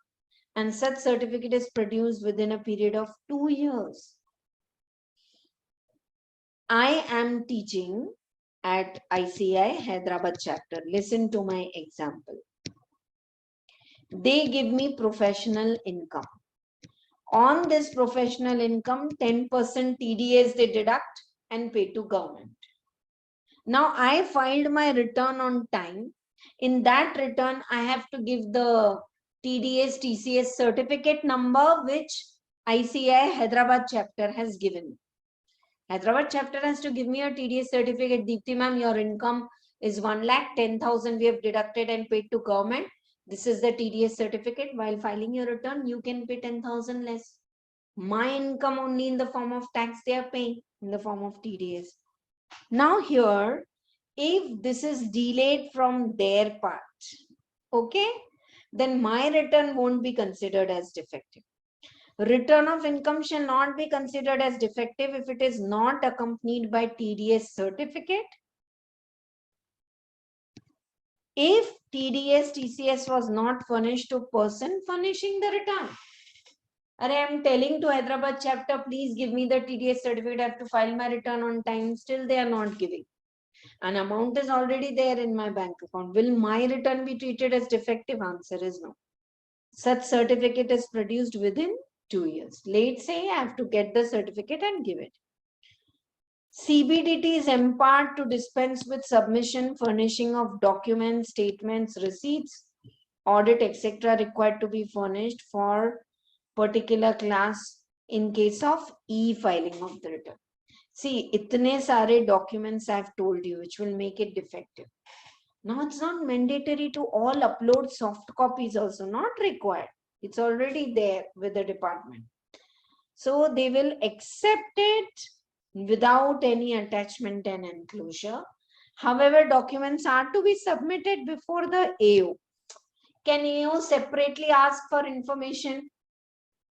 and such certificate is produced within a period of 2 years. I am teaching at ICI Hyderabad chapter. Listen to my example. They give me professional income. On this professional income, 10% TDS they deduct and pay to government. Now I filed my return on time. In that return, I have to give the TDS TCS certificate number which ICI Hyderabad chapter has given. Hyderabad chapter has to give me a TDS certificate. Dipti ma'am, your income is 1,10,000 we have deducted and paid to government. This is the TDS certificate. While filing your return, you can pay 10,000 less. My income only in the form of tax they are paying in the form of TDS. Now here, if this is delayed from their part, okay, then my return won't be considered as defective. Return of income shall not be considered as defective if it is not accompanied by TDS certificate. If TDS TCS was not furnished to person furnishing the return. I am telling to Hyderabad chapter, please give me the TDS certificate. I have to file my return on time. Still they are not giving. An amount is already there in my bank account. Will my return be treated as defective? Answer is no. Such certificate is produced within 2 years. Let's say I have to get the certificate and give it. CBDT is empowered to dispense with submission, furnishing of documents, statements, receipts, audit, etc. required to be furnished for particular class in case of e-filing of the return. See, itne sare documents I've told you which will make it defective. Now it's not mandatory to all upload soft copies also, not required. It's already there with the department. So they will accept it without any attachment and enclosure. However, documents are to be submitted before the AO. Can AO separately ask for information?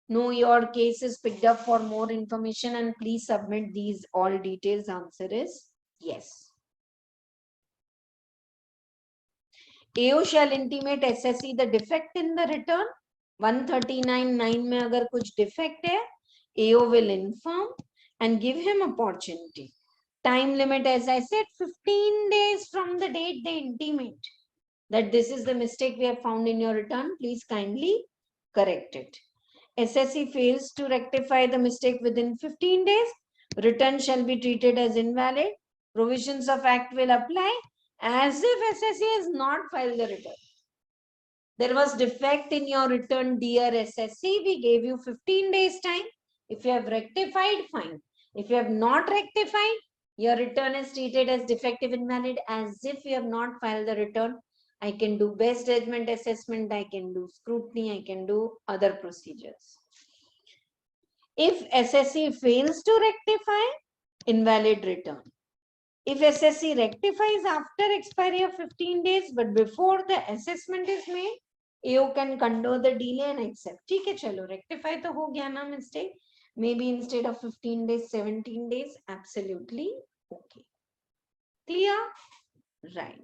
No, your case is picked up for more information and please submit these all details. Answer is yes. AO shall intimate SSE the defect in the return. 139(9) में अगर कुछ defect है, AO will inform and give him opportunity. Time limit, as I said, 15 days from the date they intimate that this is the mistake we have found in your return. Please kindly correct it. SSE fails to rectify the mistake within 15 days. Return shall be treated as invalid. Provisions of Act will apply as if SSE has not filed the return. There was defect in your return, dear SSE. We gave you 15 days time. If you have rectified, fine. If you have not rectified, your return is treated as defective, invalid, as if you have not filed the return. I can do best judgment assessment, I can do scrutiny, I can do other procedures. If SSE fails to rectify, invalid return. If SSE rectifies after expiry of 15 days, but before the assessment is made, AO can condone the delay and accept. ठीक है, चलो rectify तो हो गया ना mistake. Maybe instead of 15 days, 17 days, absolutely okay. Clear? Right.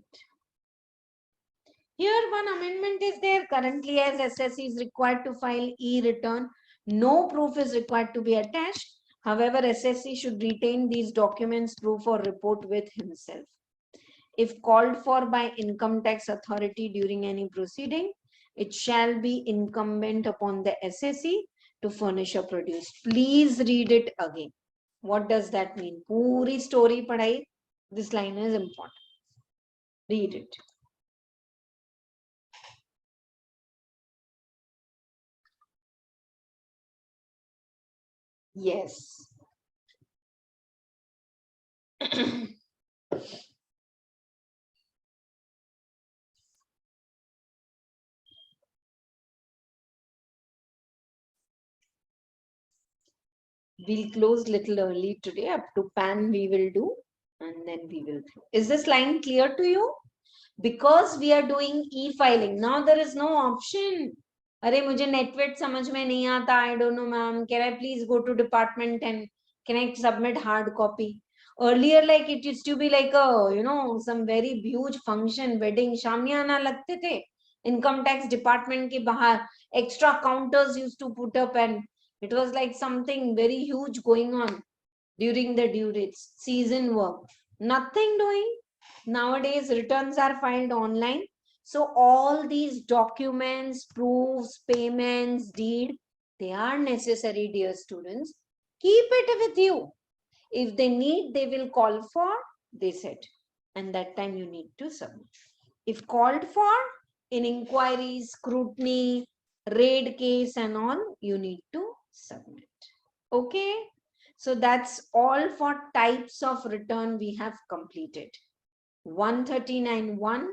Here one amendment is there. Currently, as SSC is required to file e-return, no proof is required to be attached. However, SSC should retain these documents, proof or report with himself. If called for by income tax authority during any proceeding, it shall be incumbent upon the SSC to furnish or produce. Please read it again. What does that mean? Puri story padhai. This line is important. Read it. Yes. We'll close little early today. Up to PAN we will do, and then we will close. Is this line clear to you? Because we are doing e-filing. Now there is no option. अरे मुझे net weight समझ में नहीं आता. I don't know, ma'am. Can I please go to department and can I submit hard copy? Earlier, like it used to be like a some very huge function, wedding, शामियाना लगते थे. Income tax department के बाहर extra counters used to put up, and it was like something very huge going on during the due dates, season work. Nothing doing. Nowadays, returns are filed online. So all these documents, proofs, payments, deed, they are necessary, dear students. Keep it with you. If they need, they will call for, they said. And that time you need to submit. If called for in inquiries, scrutiny, raid case and all, you need to submit. Okay. So that's all for types of return we have completed. 139.1,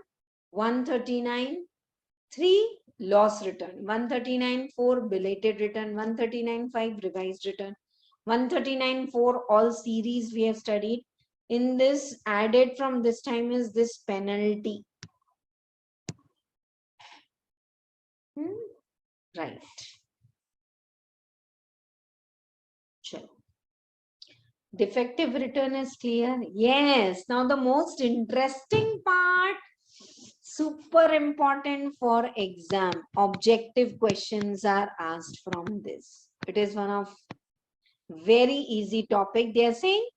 139.3 loss return, 139.4 belated return, 139.5 revised return, 139.4 all series we have studied. In this, added from this time is this penalty. Right. Sure. Defective return is clear. Yes. Now the most interesting part, super important for exam. Objective questions are asked from this. It is one of very easy topic. They are saying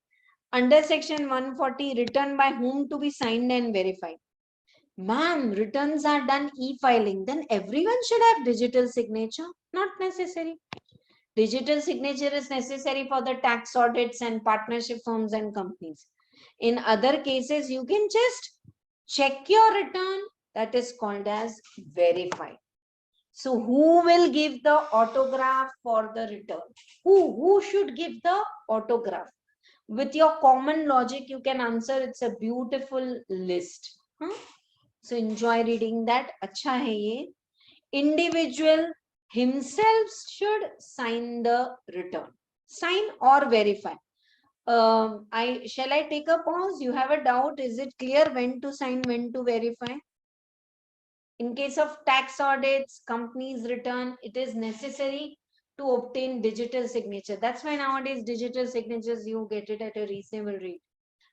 under section 140, return by whom to be signed and verified. Ma'am, returns are done e-filing. Then everyone should have digital signature. Not necessary. Digital signature is necessary for the tax audits and partnership firms and companies. In other cases, you can just check your return. That is called as verified. So who will give the autograph for the return? Who should give the autograph? With your common logic, you can answer. It's a beautiful list. So enjoy reading that. Acha hai ye. Individual himself should sign the return. Sign or verify. Shall I take a pause? You have a doubt. Is it clear when to sign, when to verify? In case of tax audits, companies return, it is necessary to obtain digital signature. That's why nowadays digital signatures, you get it at a reasonable rate.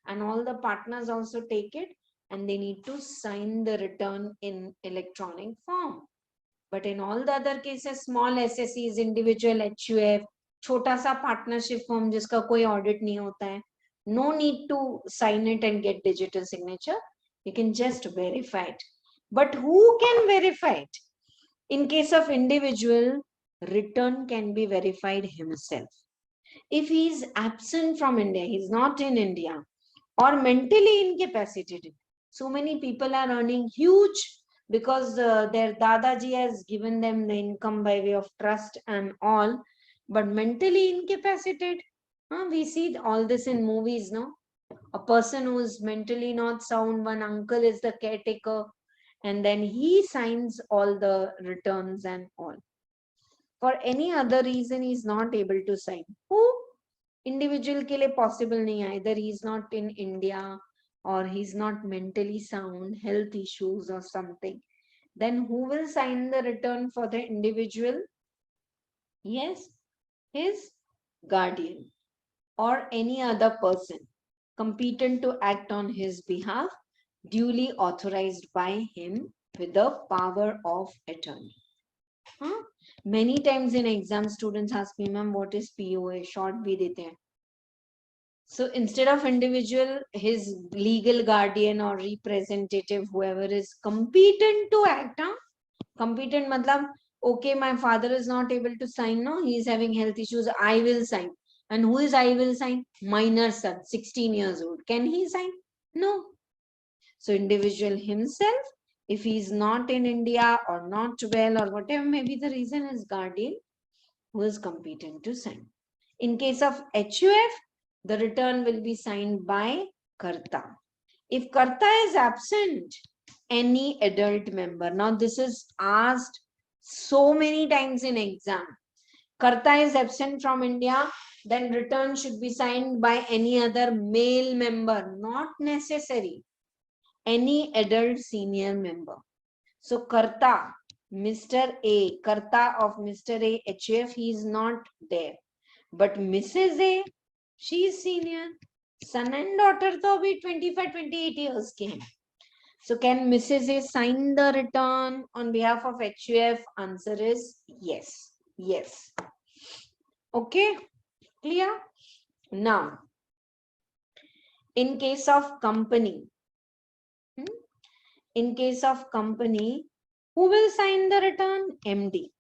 And all the partners also take it and they need to sign the return in electronic form. But in all the other cases, small SSEs, individual HUF, छोटा सा partnership firm जिसका कोई audit नहीं होता है, no need to sign it and get digital signature. You can just verify it. But who can verify it? In case of individual, return can be verified himself. If he is absent from India, he is not in India, or mentally incapacitated. So many people are earning huge because their Dadaji has given them the income by way of trust and all, but mentally incapacitated. We see all this in movies, no? A person who is mentally not sound, one uncle is the caretaker, and then he signs all the returns and all. For any other reason, he is not able to sign. Who? Individual के लिए possible नहीं है. Either he is not in India or he is not mentally sound, health issues or something. Then who will sign the return for the individual? Yes, his guardian, or any other person competent to act on his behalf, duly authorized by him with the power of attorney. Huh? Many times in exam, students ask me, ma'am, what is POA? Short bhi dete hain. So instead of individual, his legal guardian or representative, whoever is competent to act, competent matlab, okay, my father is not able to sign, no, he is having health issues, I will sign. And who is I will sign? Minor son, 16 years old. Can he sign? No. So individual himself, if he is not in India or not well or whatever may be the reason, is guardian who is competent to sign. In case of HUF, the return will be signed by Karta. If Karta is absent, any adult member. Now this is asked so many times in exam. Karta is absent from India, then return should be signed by any other male member, not necessary. Any adult senior member. So Karta, Mr. A, Karta of Mr. A, HUF, he is not there. But Mrs. A, she is senior. Son and daughter to abhi 25-28 years ke hain. So can Mrs. A sign the return on behalf of HUF? Answer is yes. Yes. Okay, clear? Now, in case of company, who will sign the return? MD.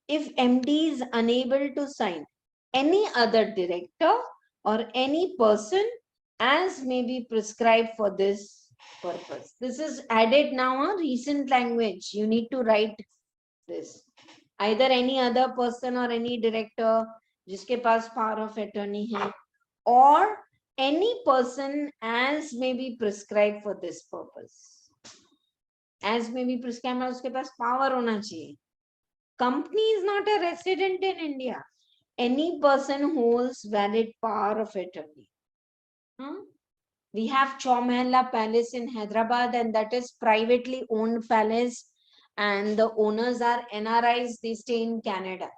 If MD is unable to sign, any other director or any person as may be prescribed for this purpose. This is added now, a recent language. You need to write this. Either any other person or any director जिसके पास power of attorney है, or any person as may be prescribed for this purpose. As may be prescribed, उसके पास power होना चाहिए. Company is not a resident in India. Any person holds valid power of attorney. We have Chowmahalla Palace in Hyderabad, and that is privately owned palace, and the owners are NRIs. They stay in Canada.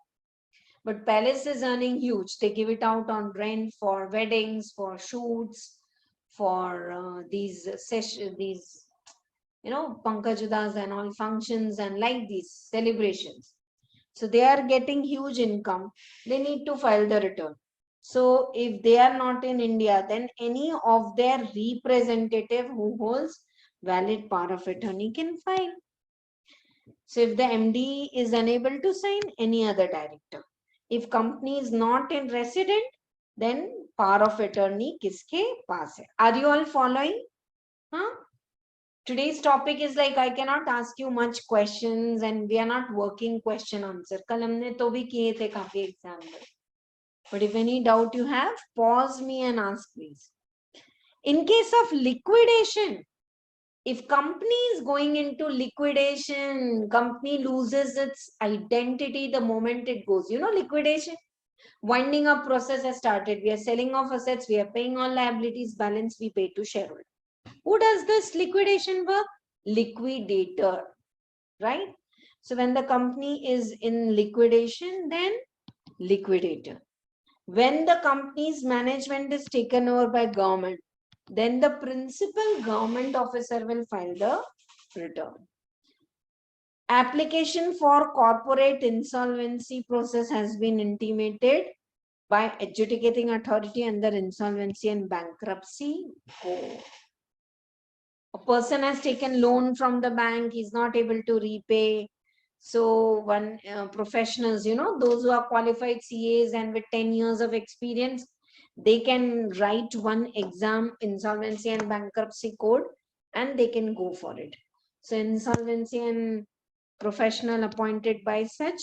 But palace is earning huge. They give it out on rent for weddings, for shoots, for these sessions, these, Pankajudas and all functions and like these celebrations. So they are getting huge income. They need to file the return. So if they are not in India, then any of their representative who holds valid power of attorney can file. So if the MD is unable to sign, any other director. If company is not in resident, then power of attorney kiske paas hai. Are you all following? Today's topic is like, I cannot ask you much questions and we are not working question answer. Kal humne to bhi kiye the kafi exam mein. But if any doubt you have, pause me and ask please. In case of liquidation, if company is going into liquidation, company loses its identity the moment it goes. Liquidation. Winding up process has started. We are selling off assets. We are paying all liabilities. Balance we pay to shareholder. Who does this liquidation work? Liquidator, right? So when the company is in liquidation, then liquidator. When the company's management is taken over by government, then the principal government officer will file the return. Application for corporate insolvency process has been intimated by adjudicating authority under Insolvency and Bankruptcy Code. A person has taken loan from the bank, he's not able to repay. So one professionals, those who are qualified CAs and with 10 years of experience, they can write one exam, Insolvency and Bankruptcy Code, and they can go for it. So insolvency and professional appointed by such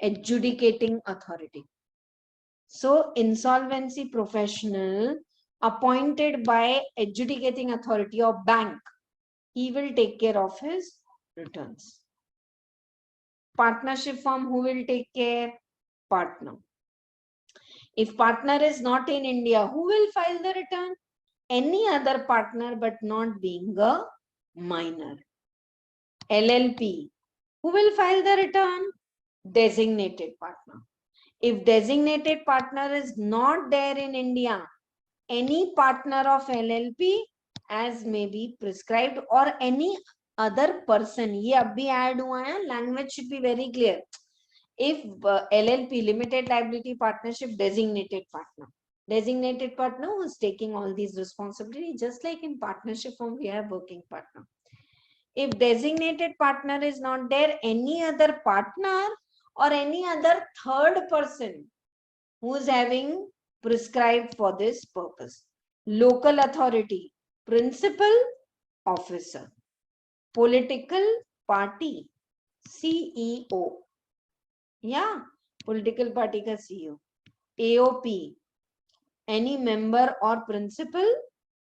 adjudicating authority. So insolvency professional appointed by adjudicating authority or bank, he will take care of his returns. Partnership firm, who will take care? Partner. If partner is not in India, who will file the return? Any other partner, but not being a minor. LLP, who will file the return? Designated partner. If designated partner is not there in India, any partner of LLP as may be prescribed or any other person. ये अभी add हुआ है. Language should be very clear. If LLP, limited liability partnership, designated partner who is taking all these responsibilities, just like in partnership form we have working partner. If designated partner is not there, any other partner or any other third person who is having prescribed for this purpose. Local authority, principal officer, political party, CEO. Yeah, political party ka CEO. AOP, any member or principal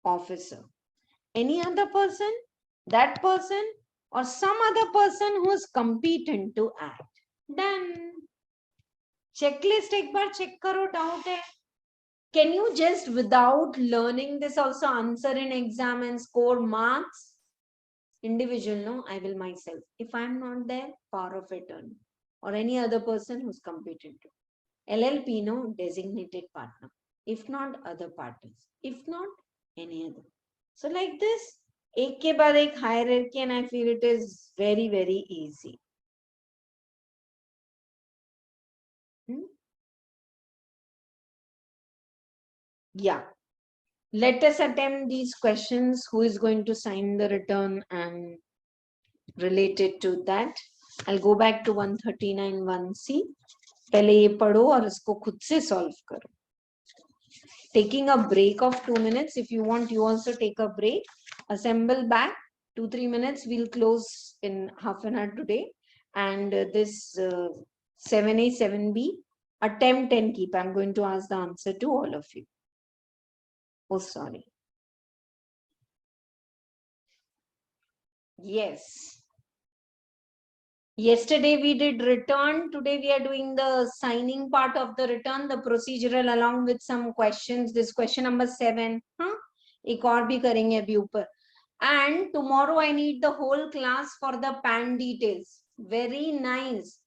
officer. Any other person, that person or some other person who is competent to act. Done. Checklist एक बार check करो, doubt है. Can you just without learning this also answer in exam and score marks? Individual, no, I will myself. If I am not there, power of attorney or any other person who's competent to. LLP, no, designated partner. If not, other parties. If not, any other. So like this, एक के बाद एक hierarchy, and I feel it is very, very easy. Yeah. Let us attempt these questions. Who is going to sign the return and related to that? I'll go back to 139 1C. पहले ये पढ़ो और इसको खुद से solve करो. Taking a break of 2 minutes. If you want, you also take a break. Assemble back 2-3 minutes. We'll close in half an hour today. And this 7A, 7B, attempt and keep. I'm going to ask the answer to all of you. Oh, sorry. Yes. Yesterday we did return. Today we are doing the signing part of the return, the procedural along with some questions. This question number 7. एक और भी करेंगे अभी ऊपर. And tomorrow I need the whole class for the PAN details. Very nice.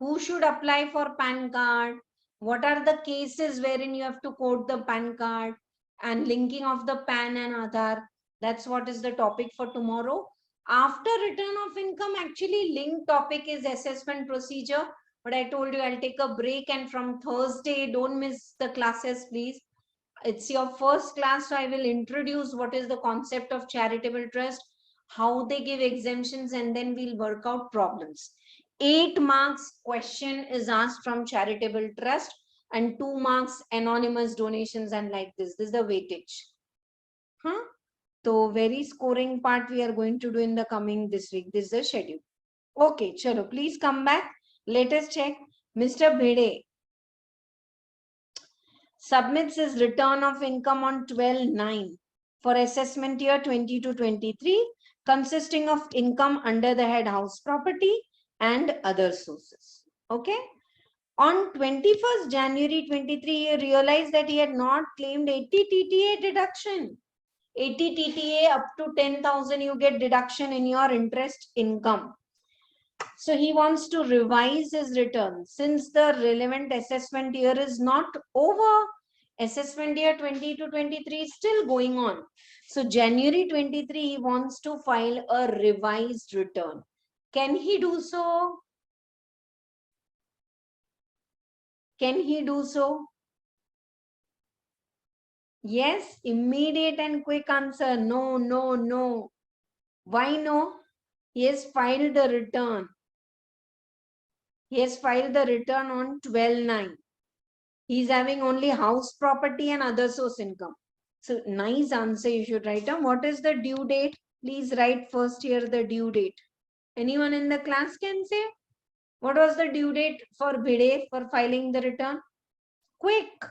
Who should apply for PAN card? What are the cases wherein you have to quote the PAN card? And linking of the PAN and Aadhaar. That's what is the topic for tomorrow. After return of income, actually linked topic is assessment procedure. But I told you I'll take a break, and from Thursday, don't miss the classes, please. It's your first class, so I will introduce what is the concept of charitable trust, how they give exemptions, and then we'll work out problems. 8 marks question is asked from charitable trust and 2 marks anonymous donations, and like this. This is the weightage. So very scoring part we are going to do in the coming this week. This is the schedule. Okay, chalo, please come back. Let us check. Mr. Bhede submits his return of income on 12/9 for assessment year 22-23, consisting of income under the head house property and other sources. Okay. On 21st January 23, he realized that he had not claimed 80 TTA deduction. 80 TTA up to 10,000 you get deduction in your interest income. So he wants to revise his return since the relevant assessment year is not over. Assessment year 22-23 is still going on. So January 23, he wants to file a revised return. Can he do so? Can he do so? Yes, immediate and quick answer. No, no, no. Why no? He has filed the return. He has filed the return on 12/9. He is having only house property and other source income. So nice answer you should write down. What is the due date? Please write first here the due date. Anyone in the class can say? What was the due date for Bhide for filing the return? Quick.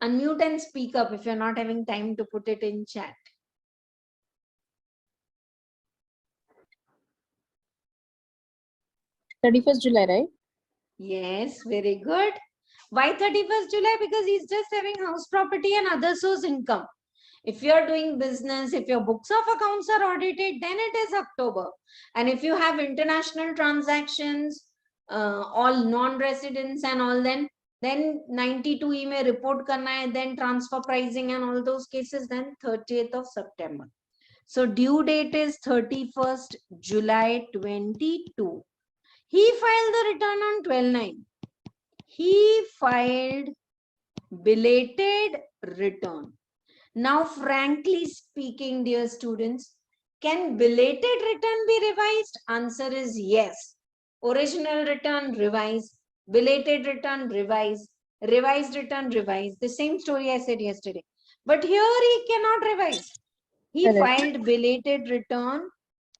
Unmute and speak up if you're not having time to put it in chat. 31st July, right? Yes, very good. Why 31st July? Because he's just having house property and other source income. If you're doing business, if your books of accounts are audited, then it is October. And if you have international transactions, all non-residents and all, then 92E में report करना है, then transfer pricing and all those cases, then 30th of September. So due date is 31st July 22. He filed the return on 12/9. He filed belated return. Now, frankly speaking, dear students, can belated return be revised? Answer is yes. Original return, revise. Belated return, revise. Revised return, revise. The same story I said yesterday. But here he cannot revise. He filed belated return,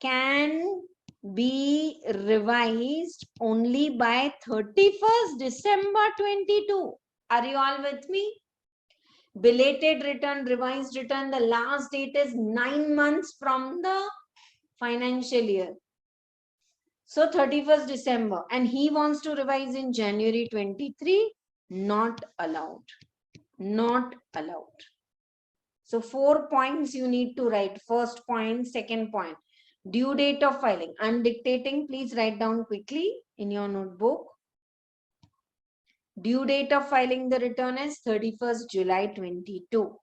can be revised only by 31st December 22. Are you all with me? Belated return, revised return, the last date is 9 months from the financial year. So 31st December, and he wants to revise in January 23, not allowed. Not allowed. So 4 points you need to write. First point, second point. Due date of filing. I'm dictating, please write down quickly in your notebook. Due date of filing the return is 31st July 22.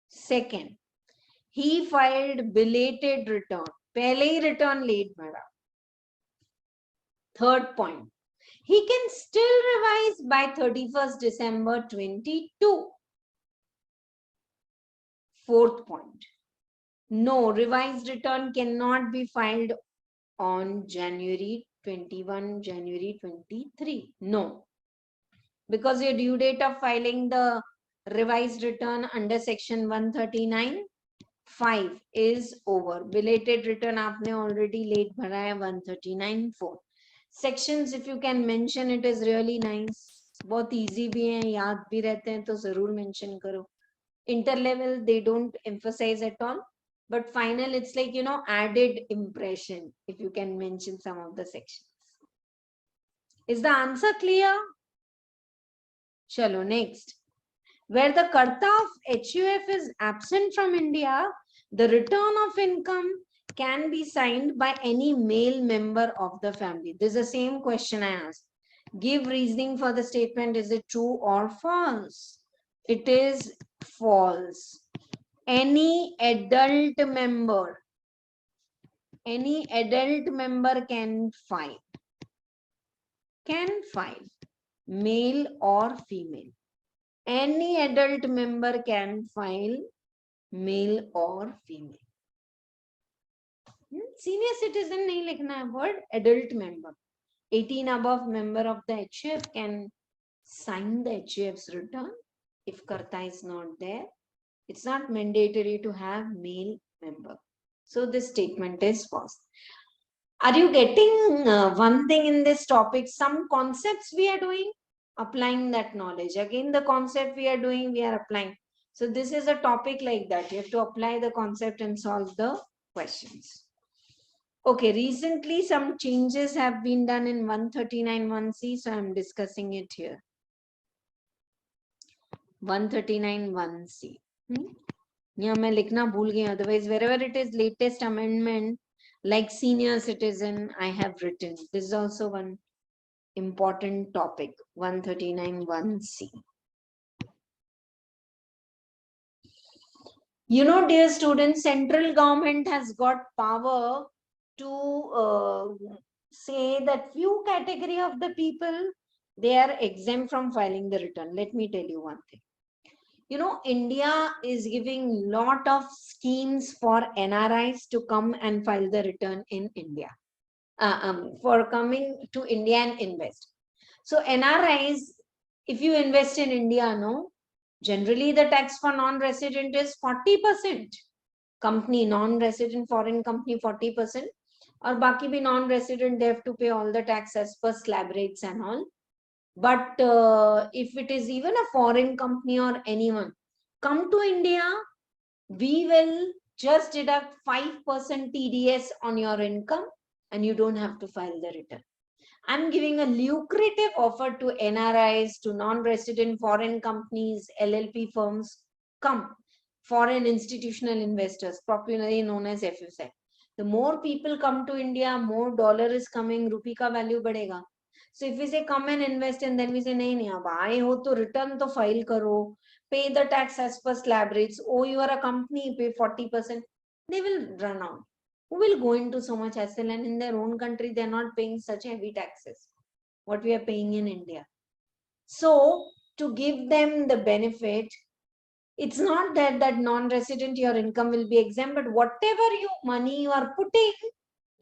Second, he filed belated return. Pehle hi return late mera. Third point, he can still revise by 31st December 22. Fourth point, no, revised return cannot be filed on January 21, January 23. No. Because your due date of filing the revised return under section 139(5) is over. Belated return आपने already late भरा है 139(4). Sections if you can mention it is really nice. बहुत easy भी हैं, याद भी रहते हैं, तो जरूर mention करो. Interlevel they don't emphasize at all, but final it's like, you know, added impression if you can mention some of the sections. Is the answer clear? Chalo, next. Where the Karta of HUF is absent from India, the return of income can be signed by any male member of the family. This is the same question I asked. Give reasoning for the statement. Is it true or false? It is false. Any adult member can file. Can file. Male or female. Any adult member can file, male or female. Senior citizen nahi likhna hai, word adult member. 18 above member of the HUF can sign the HUF's return if Karta is not there. It's not mandatory to have male member. So this statement is false. Are you getting one thing in this topic? Some concepts we are doing, applying that knowledge. Again, the concept we are doing, we are applying. So this is a topic like that. You have to apply the concept and solve the questions. Okay, recently some changes have been done in 139(1)(c), so I'm discussing it here. 139(1)(c). Yeah, मैं लिखना भूल गई. Otherwise, wherever it is latest amendment, like senior citizen, I have written. This is also one important topic, 139(1)(c). You know, dear students, central government has got power to say that few category of the people, they are exempt from filing the return. Let me tell you one thing. You know, India is giving lot of schemes for NRIs to come and file the return in India. For coming to India and invest. So NRIs, if you invest in India, no, generally the tax for non-resident is 40%. Company, non-resident foreign company 40%. Or baki bhi non-resident, they have to pay all the tax as per slab rates and all. But if it is even a foreign company or anyone, come to India, we will just deduct 5% TDS on your income and you don't have to file the return. I'm giving a lucrative offer to NRIs, to non-resident foreign companies, LLP firms, come, foreign institutional investors, popularly known as FUSI. The more people come to India, more dollar is coming, rupee ka value badega. So if we say come and invest and then we say nahi ab aaye ho to return to file karo, pay the tax as per slab rates. Oh, you are a company, pay 40%. They will run out. Who will go into so much hassle? And in their own country, they are not paying such heavy taxes. What we are paying in India. So to give them the benefit, it's not that non-resident your income will be exempt, but whatever money you are putting,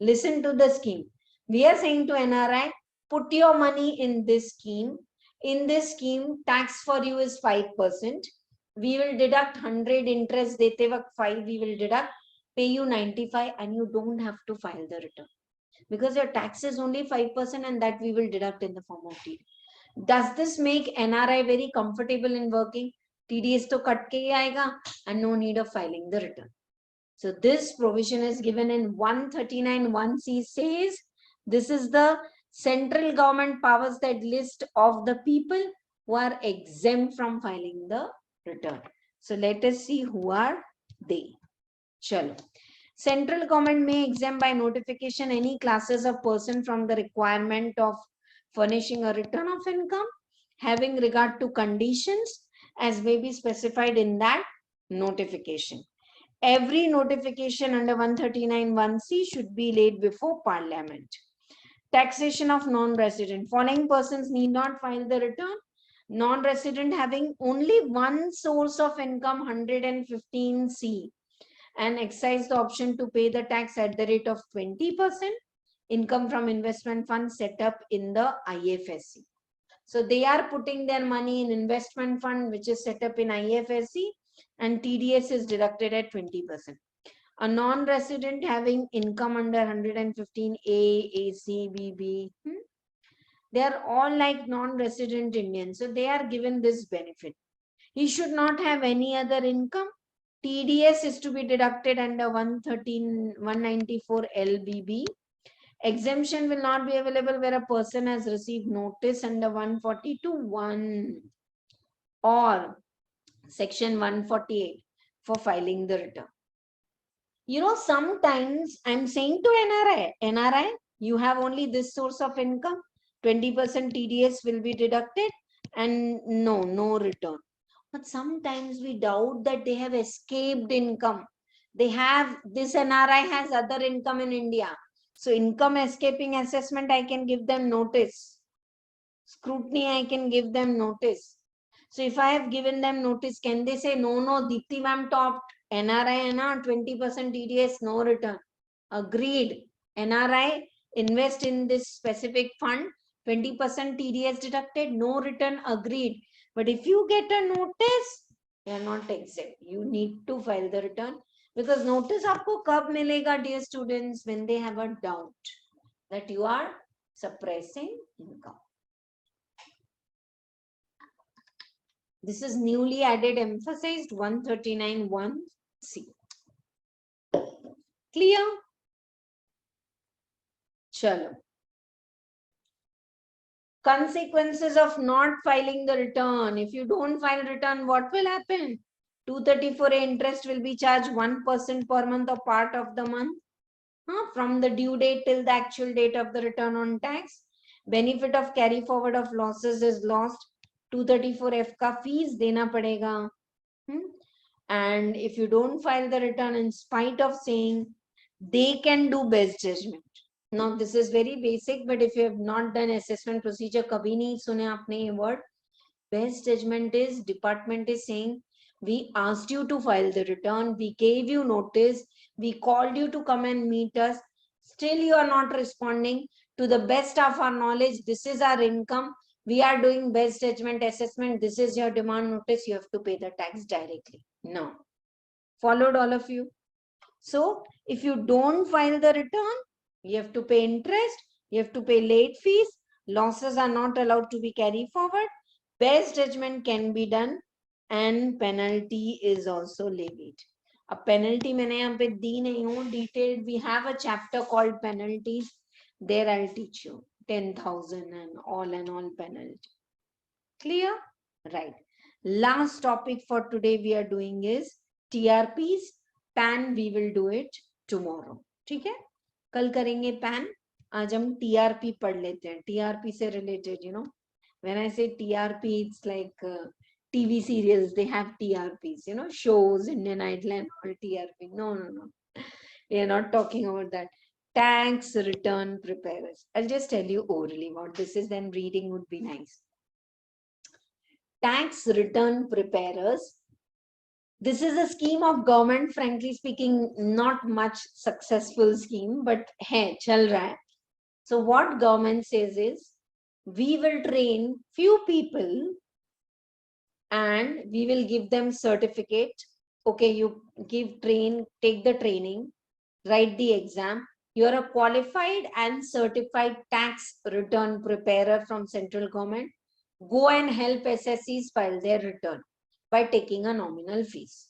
listen to the scheme. We are saying to NRI, put your money in this scheme. In this scheme, tax for you is 5%. We will deduct 100 interest, dete waqt 5 we will deduct, pay you 95 and you don't have to file the return. Because your tax is only 5% and that we will deduct in the form of TD. Does this make NRI very comfortable in working? TDS to cut ke hi aayega and no need of filing the return. So this provision is given in 139(1)(c) says this is the central government powers that list of the people who are exempt from filing the return. So let us see who are they. Chalo. Central government may exempt by notification any classes of person from the requirement of furnishing a return of income having regard to conditions as may be specified in that notification. Every notification under 139(1)(c) should be laid before Parliament. Taxation of non-resident. Following persons need not file the return. Non-resident having only one source of income, 115(c), and exercise the option to pay the tax at the rate of 20%, income from investment fund set up in the IFSC. So they are putting their money in investment fund which is set up in IFSC and TDS is deducted at 20%. A non-resident having income under 115A, AC, BB, they are all like non-resident Indians. So they are given this benefit. He should not have any other income. TDS is to be deducted under 194 LBB. Exemption will not be available where a person has received notice under 142(1) or section 148 for filing the return. You know, sometimes I'm saying to NRI, you have only this source of income, 20% TDS will be deducted and no return. But sometimes we doubt that they have escaped income. They have, this NRI has other income in India. So income escaping assessment, I can give them notice. Scrutiny, I can give them notice. So if I have given them notice, can they say, no, Dipti ma'am topped, NRI and 20% TDS, no return. Agreed. NRI invest in this specific fund, 20% TDS deducted, no return, agreed. But if you get a notice, you are not exempt. You need to file the return. Because notice aapko kab milega, dear students, when they have a doubt that you are suppressing income. This is newly added, emphasized 139(1)(c). Clear? Chalo. Consequences of not filing the return. If you don't file return, what will happen? 234A interest will be charged 1% per month or part of the month from the due date till the actual date of the return on tax. Benefit of carry forward of losses is lost. 234F ka fees dena padega. And if you don't file the return, in spite of saying they can do best judgment. Now this is very basic, but if you have not done assessment procedure, kabhi nahi sune aapne ye word. Best judgment is, department is saying, we asked you to file the return, we gave you notice, we called you to come and meet us, still you are not responding. To the best of our knowledge, this is our income, we are doing best judgment assessment, this is your demand notice, you have to pay the tax directly. No. Followed all of you? So if you don't file the return, you have to pay interest, you have to pay late fees, losses are not allowed to be carried forward, best judgment can be done, and penalty is also levied. A penalty maine yahan pe di nahi hu, detailed, we have a chapter called penalties, there I'll teach you 10,000 and all penalty. Clear? Right. Last topic for today we are doing is TRPs. PAN we will do it tomorrow. ठीक है? कल करेंगे PAN. आज हम TRP पढ़ लेते हैं. TRP से related, you know. When I say TRP, it's like TV serials. They have TRPs, you know, shows, Indian Idol and all TRP. No, no, no. We are not talking about that. Tax return preparers. I'll just tell you orally what this is. Then reading would be nice. Tax return preparers. This is a scheme of government, frankly speaking, not much successful scheme, but hey, chal raha hai. So what government says is, we will train few people and we will give them certificate. Okay, you take the training, write the exam. You are a qualified and certified tax return preparer from central government. Go and help SSCs file their return by taking a nominal fees.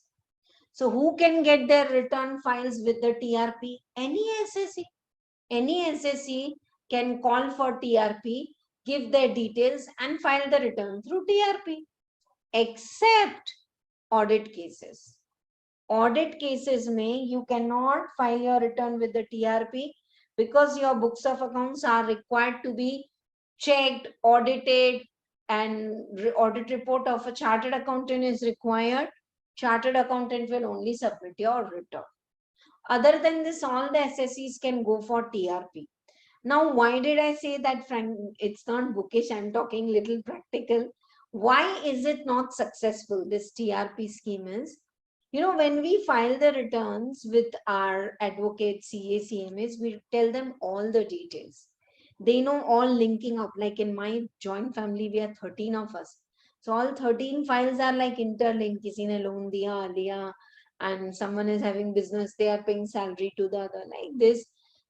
So who can get their return files with the TRP? Any SSC. Any SSC can call for TRP, give their details and file the return through TRP, except audit cases. Audit cases may you cannot file your return with the TRP because your books of accounts are required to be checked, audited, and audit report of a chartered accountant is required. Chartered accountant will only submit your return. Other than this, all the SSCs can go for TRP. Now, why did I say that, Frank? It's not bookish, I'm talking little practical. Why is it not successful, this TRP scheme is? You know, when we file the returns with our advocates, CA, CMAs, we tell them all the details. They know all linking up. Like in my joint family, we are 13 of us. So all 13 files are like interlinked. Kisi ne loan diya, liya, and someone is having business, they are paying salary to the other. Like this,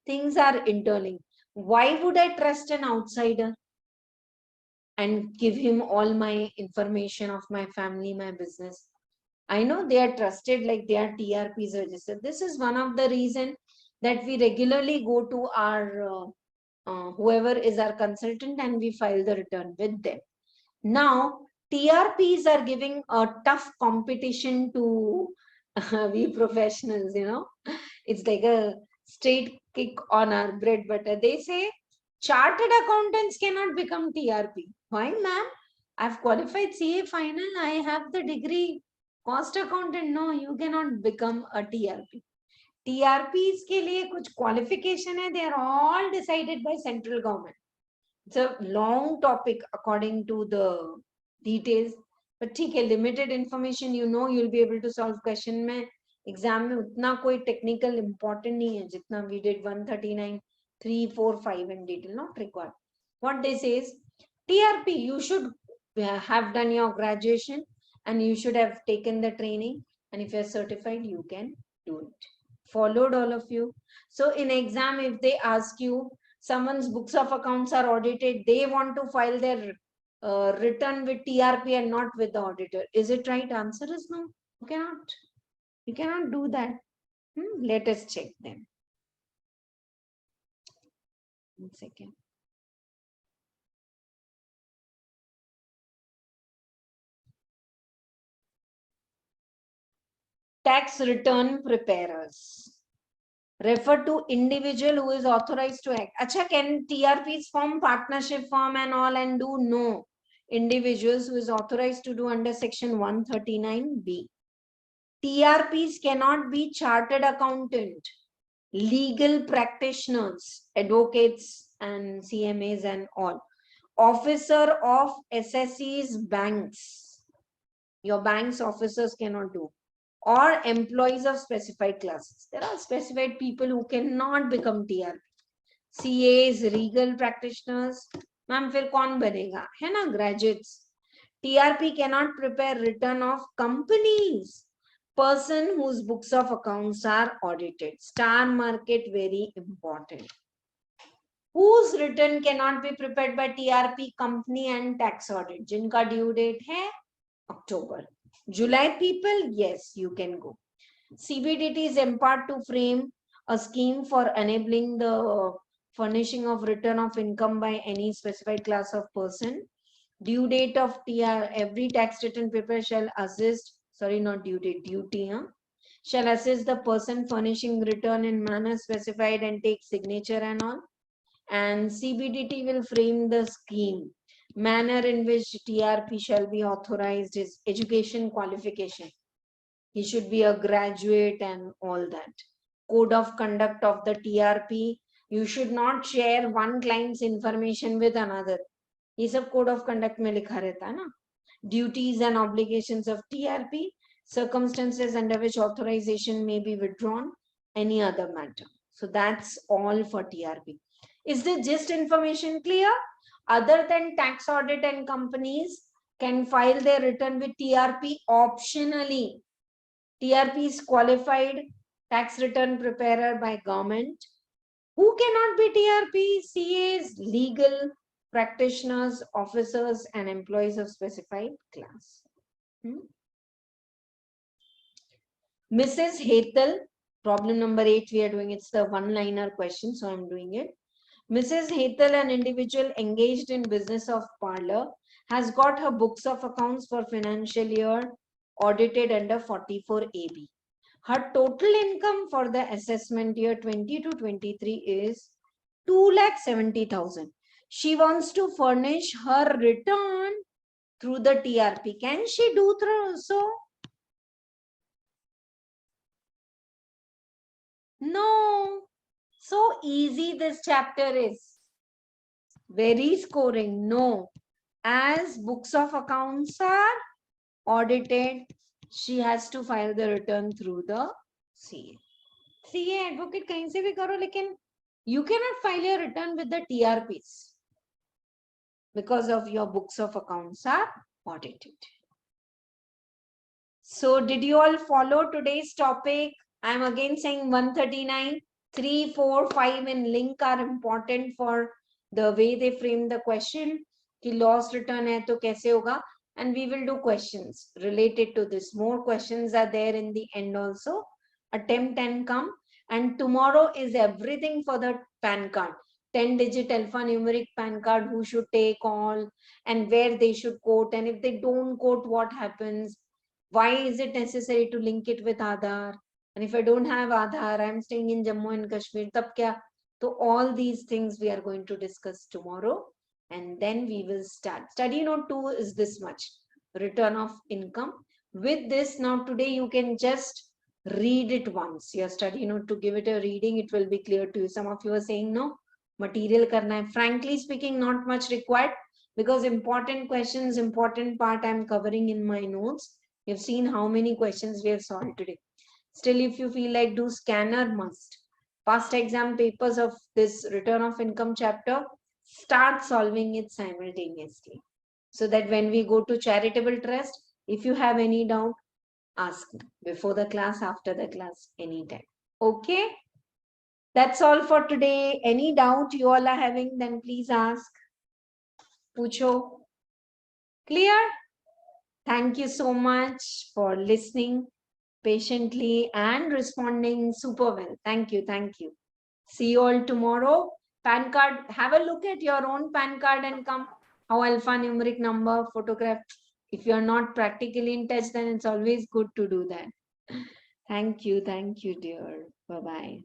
things are interlinked. Why would I trust an outsider and give him all my information of my family, my business? I know they are trusted, like they are TRPs registered. This is one of the reason that we regularly go to our whoever is our consultant and we file the return with them. Now, TRPs are giving a tough competition to we professionals, you know. It's like a straight kick on our bread butter. They say chartered accountants cannot become TRP. Why, ma'am? I've qualified CA final. I have the degree. Cost accountant, no, you cannot become a TRP. TRPs के लिए कुछ qualification है. They are all decided by central government. It's a long topic according to the details. But ठीक है, limited information, you know, you'll be able to solve question में. Exam में उतना कोई technical important नहीं है जितना we did 139, 3, 4, 5 in detail, not required. What they say is, TRP, you should have done your graduation and you should have taken the training, and if you're certified, you can do it. Followed all of you? So in exam, if they ask you, someone's books of accounts are audited, they want to file their return with TRP and not with the auditor. Is it right? Answer is no. You cannot. You cannot do that. Let us check them. 1 second. Tax return preparers. Refer to individual who is authorized to act. Acha, can TRPs form partnership firm and all and do? No. Individuals who is authorized to do under section 139B. TRPs cannot be chartered accountant, legal practitioners, advocates and CMAs and all. Officer of SSCs, banks. Your bank's officers cannot do. Or employees of specified classes. There are specified people who cannot become TRP. CAs, legal practitioners. Ma'am, फिर कौन बनेगा? है ना, graduates. TRP cannot prepare return of companies. Person whose books of accounts are audited. Star market, very important. Whose return cannot be prepared by TRP? Company and tax audit. जिनका due date है October. July people, yes, you can go. CBDT is empowered to frame a scheme for enabling the furnishing of return of income by any specified class of person. Due date of TR, every tax return preparer shall assist, sorry, not due date, duty, shall assist the person furnishing return in manner specified and take signature and all. and CBDT will frame the scheme. Manner in which TRP shall be authorized is education qualification. He should be a graduate and all that. Code of conduct of the TRP. You should not share one client's information with another. ये सब code of conduct में लिखा रहता है ना. Duties and obligations of TRP. Circumstances under which authorization may be withdrawn. Any other matter. So that's all for TRP. Is the gist information clear? Other than tax audit and companies can file their return with TRP optionally. TRP is qualified tax return preparer by government. Who cannot be TRP? CAs, legal practitioners, officers, and employees of specified class. Mrs. Hetal, problem number 8 we are doing. It's the one-liner question, so I'm doing it. Mrs. Hetal, an individual engaged in business of parlor, has got her books of accounts for financial year audited under 44 AB. Her total income for the assessment year 20 to 23 is 2,70,000. She wants to furnish her return through the TRP. Can she do so? No. So easy this chapter is. Very scoring. No. As books of accounts are audited, she has to file the return through the CA. CA advocate kahin se bhi karo, lekin you cannot file your return with the TRPs because of your books of accounts are audited. So did you all follow today's topic? I am again saying 139, 3, 4, 5 and link are important for the way they frame the question. Ki loss return hai to kaise hoga? And we will do questions related to this. More questions are there in the end also. Attempt and come. And tomorrow is everything for the PAN card. 10-digit alphanumeric PAN card, who should take all and where they should quote. And if they don't quote, what happens? Why is it necessary to link it with Aadhaar? And if I don't have Aadhaar, I'm staying in Jammu and Kashmir, tab kya? So all these things we are going to discuss tomorrow. And then we will start. Study note 2 is this much. Return of income. With this, now today you can just read it once. Your study note, to give it a reading, it will be clear to you. Some of you are saying no, material karna hai. Frankly speaking, not much required, because important questions, important part I'm covering in my notes. You've seen how many questions we have solved today. Still, if you feel like do scanner, must. Past exam papers of this return of income chapter, start solving it simultaneously. So that when we go to charitable trust, if you have any doubt, ask me before the class, after the class, anytime. Okay? That's all for today. Any doubt you all are having, then please ask. Pucho. Clear? Thank you so much for listening patiently and responding super well. Thank you. Thank you. See you all tomorrow. PAN card, have a look at your own PAN card and come. How alphanumeric number, photograph. If you're not practically in touch, then it's always good to do that. Thank you, dear. Bye-bye.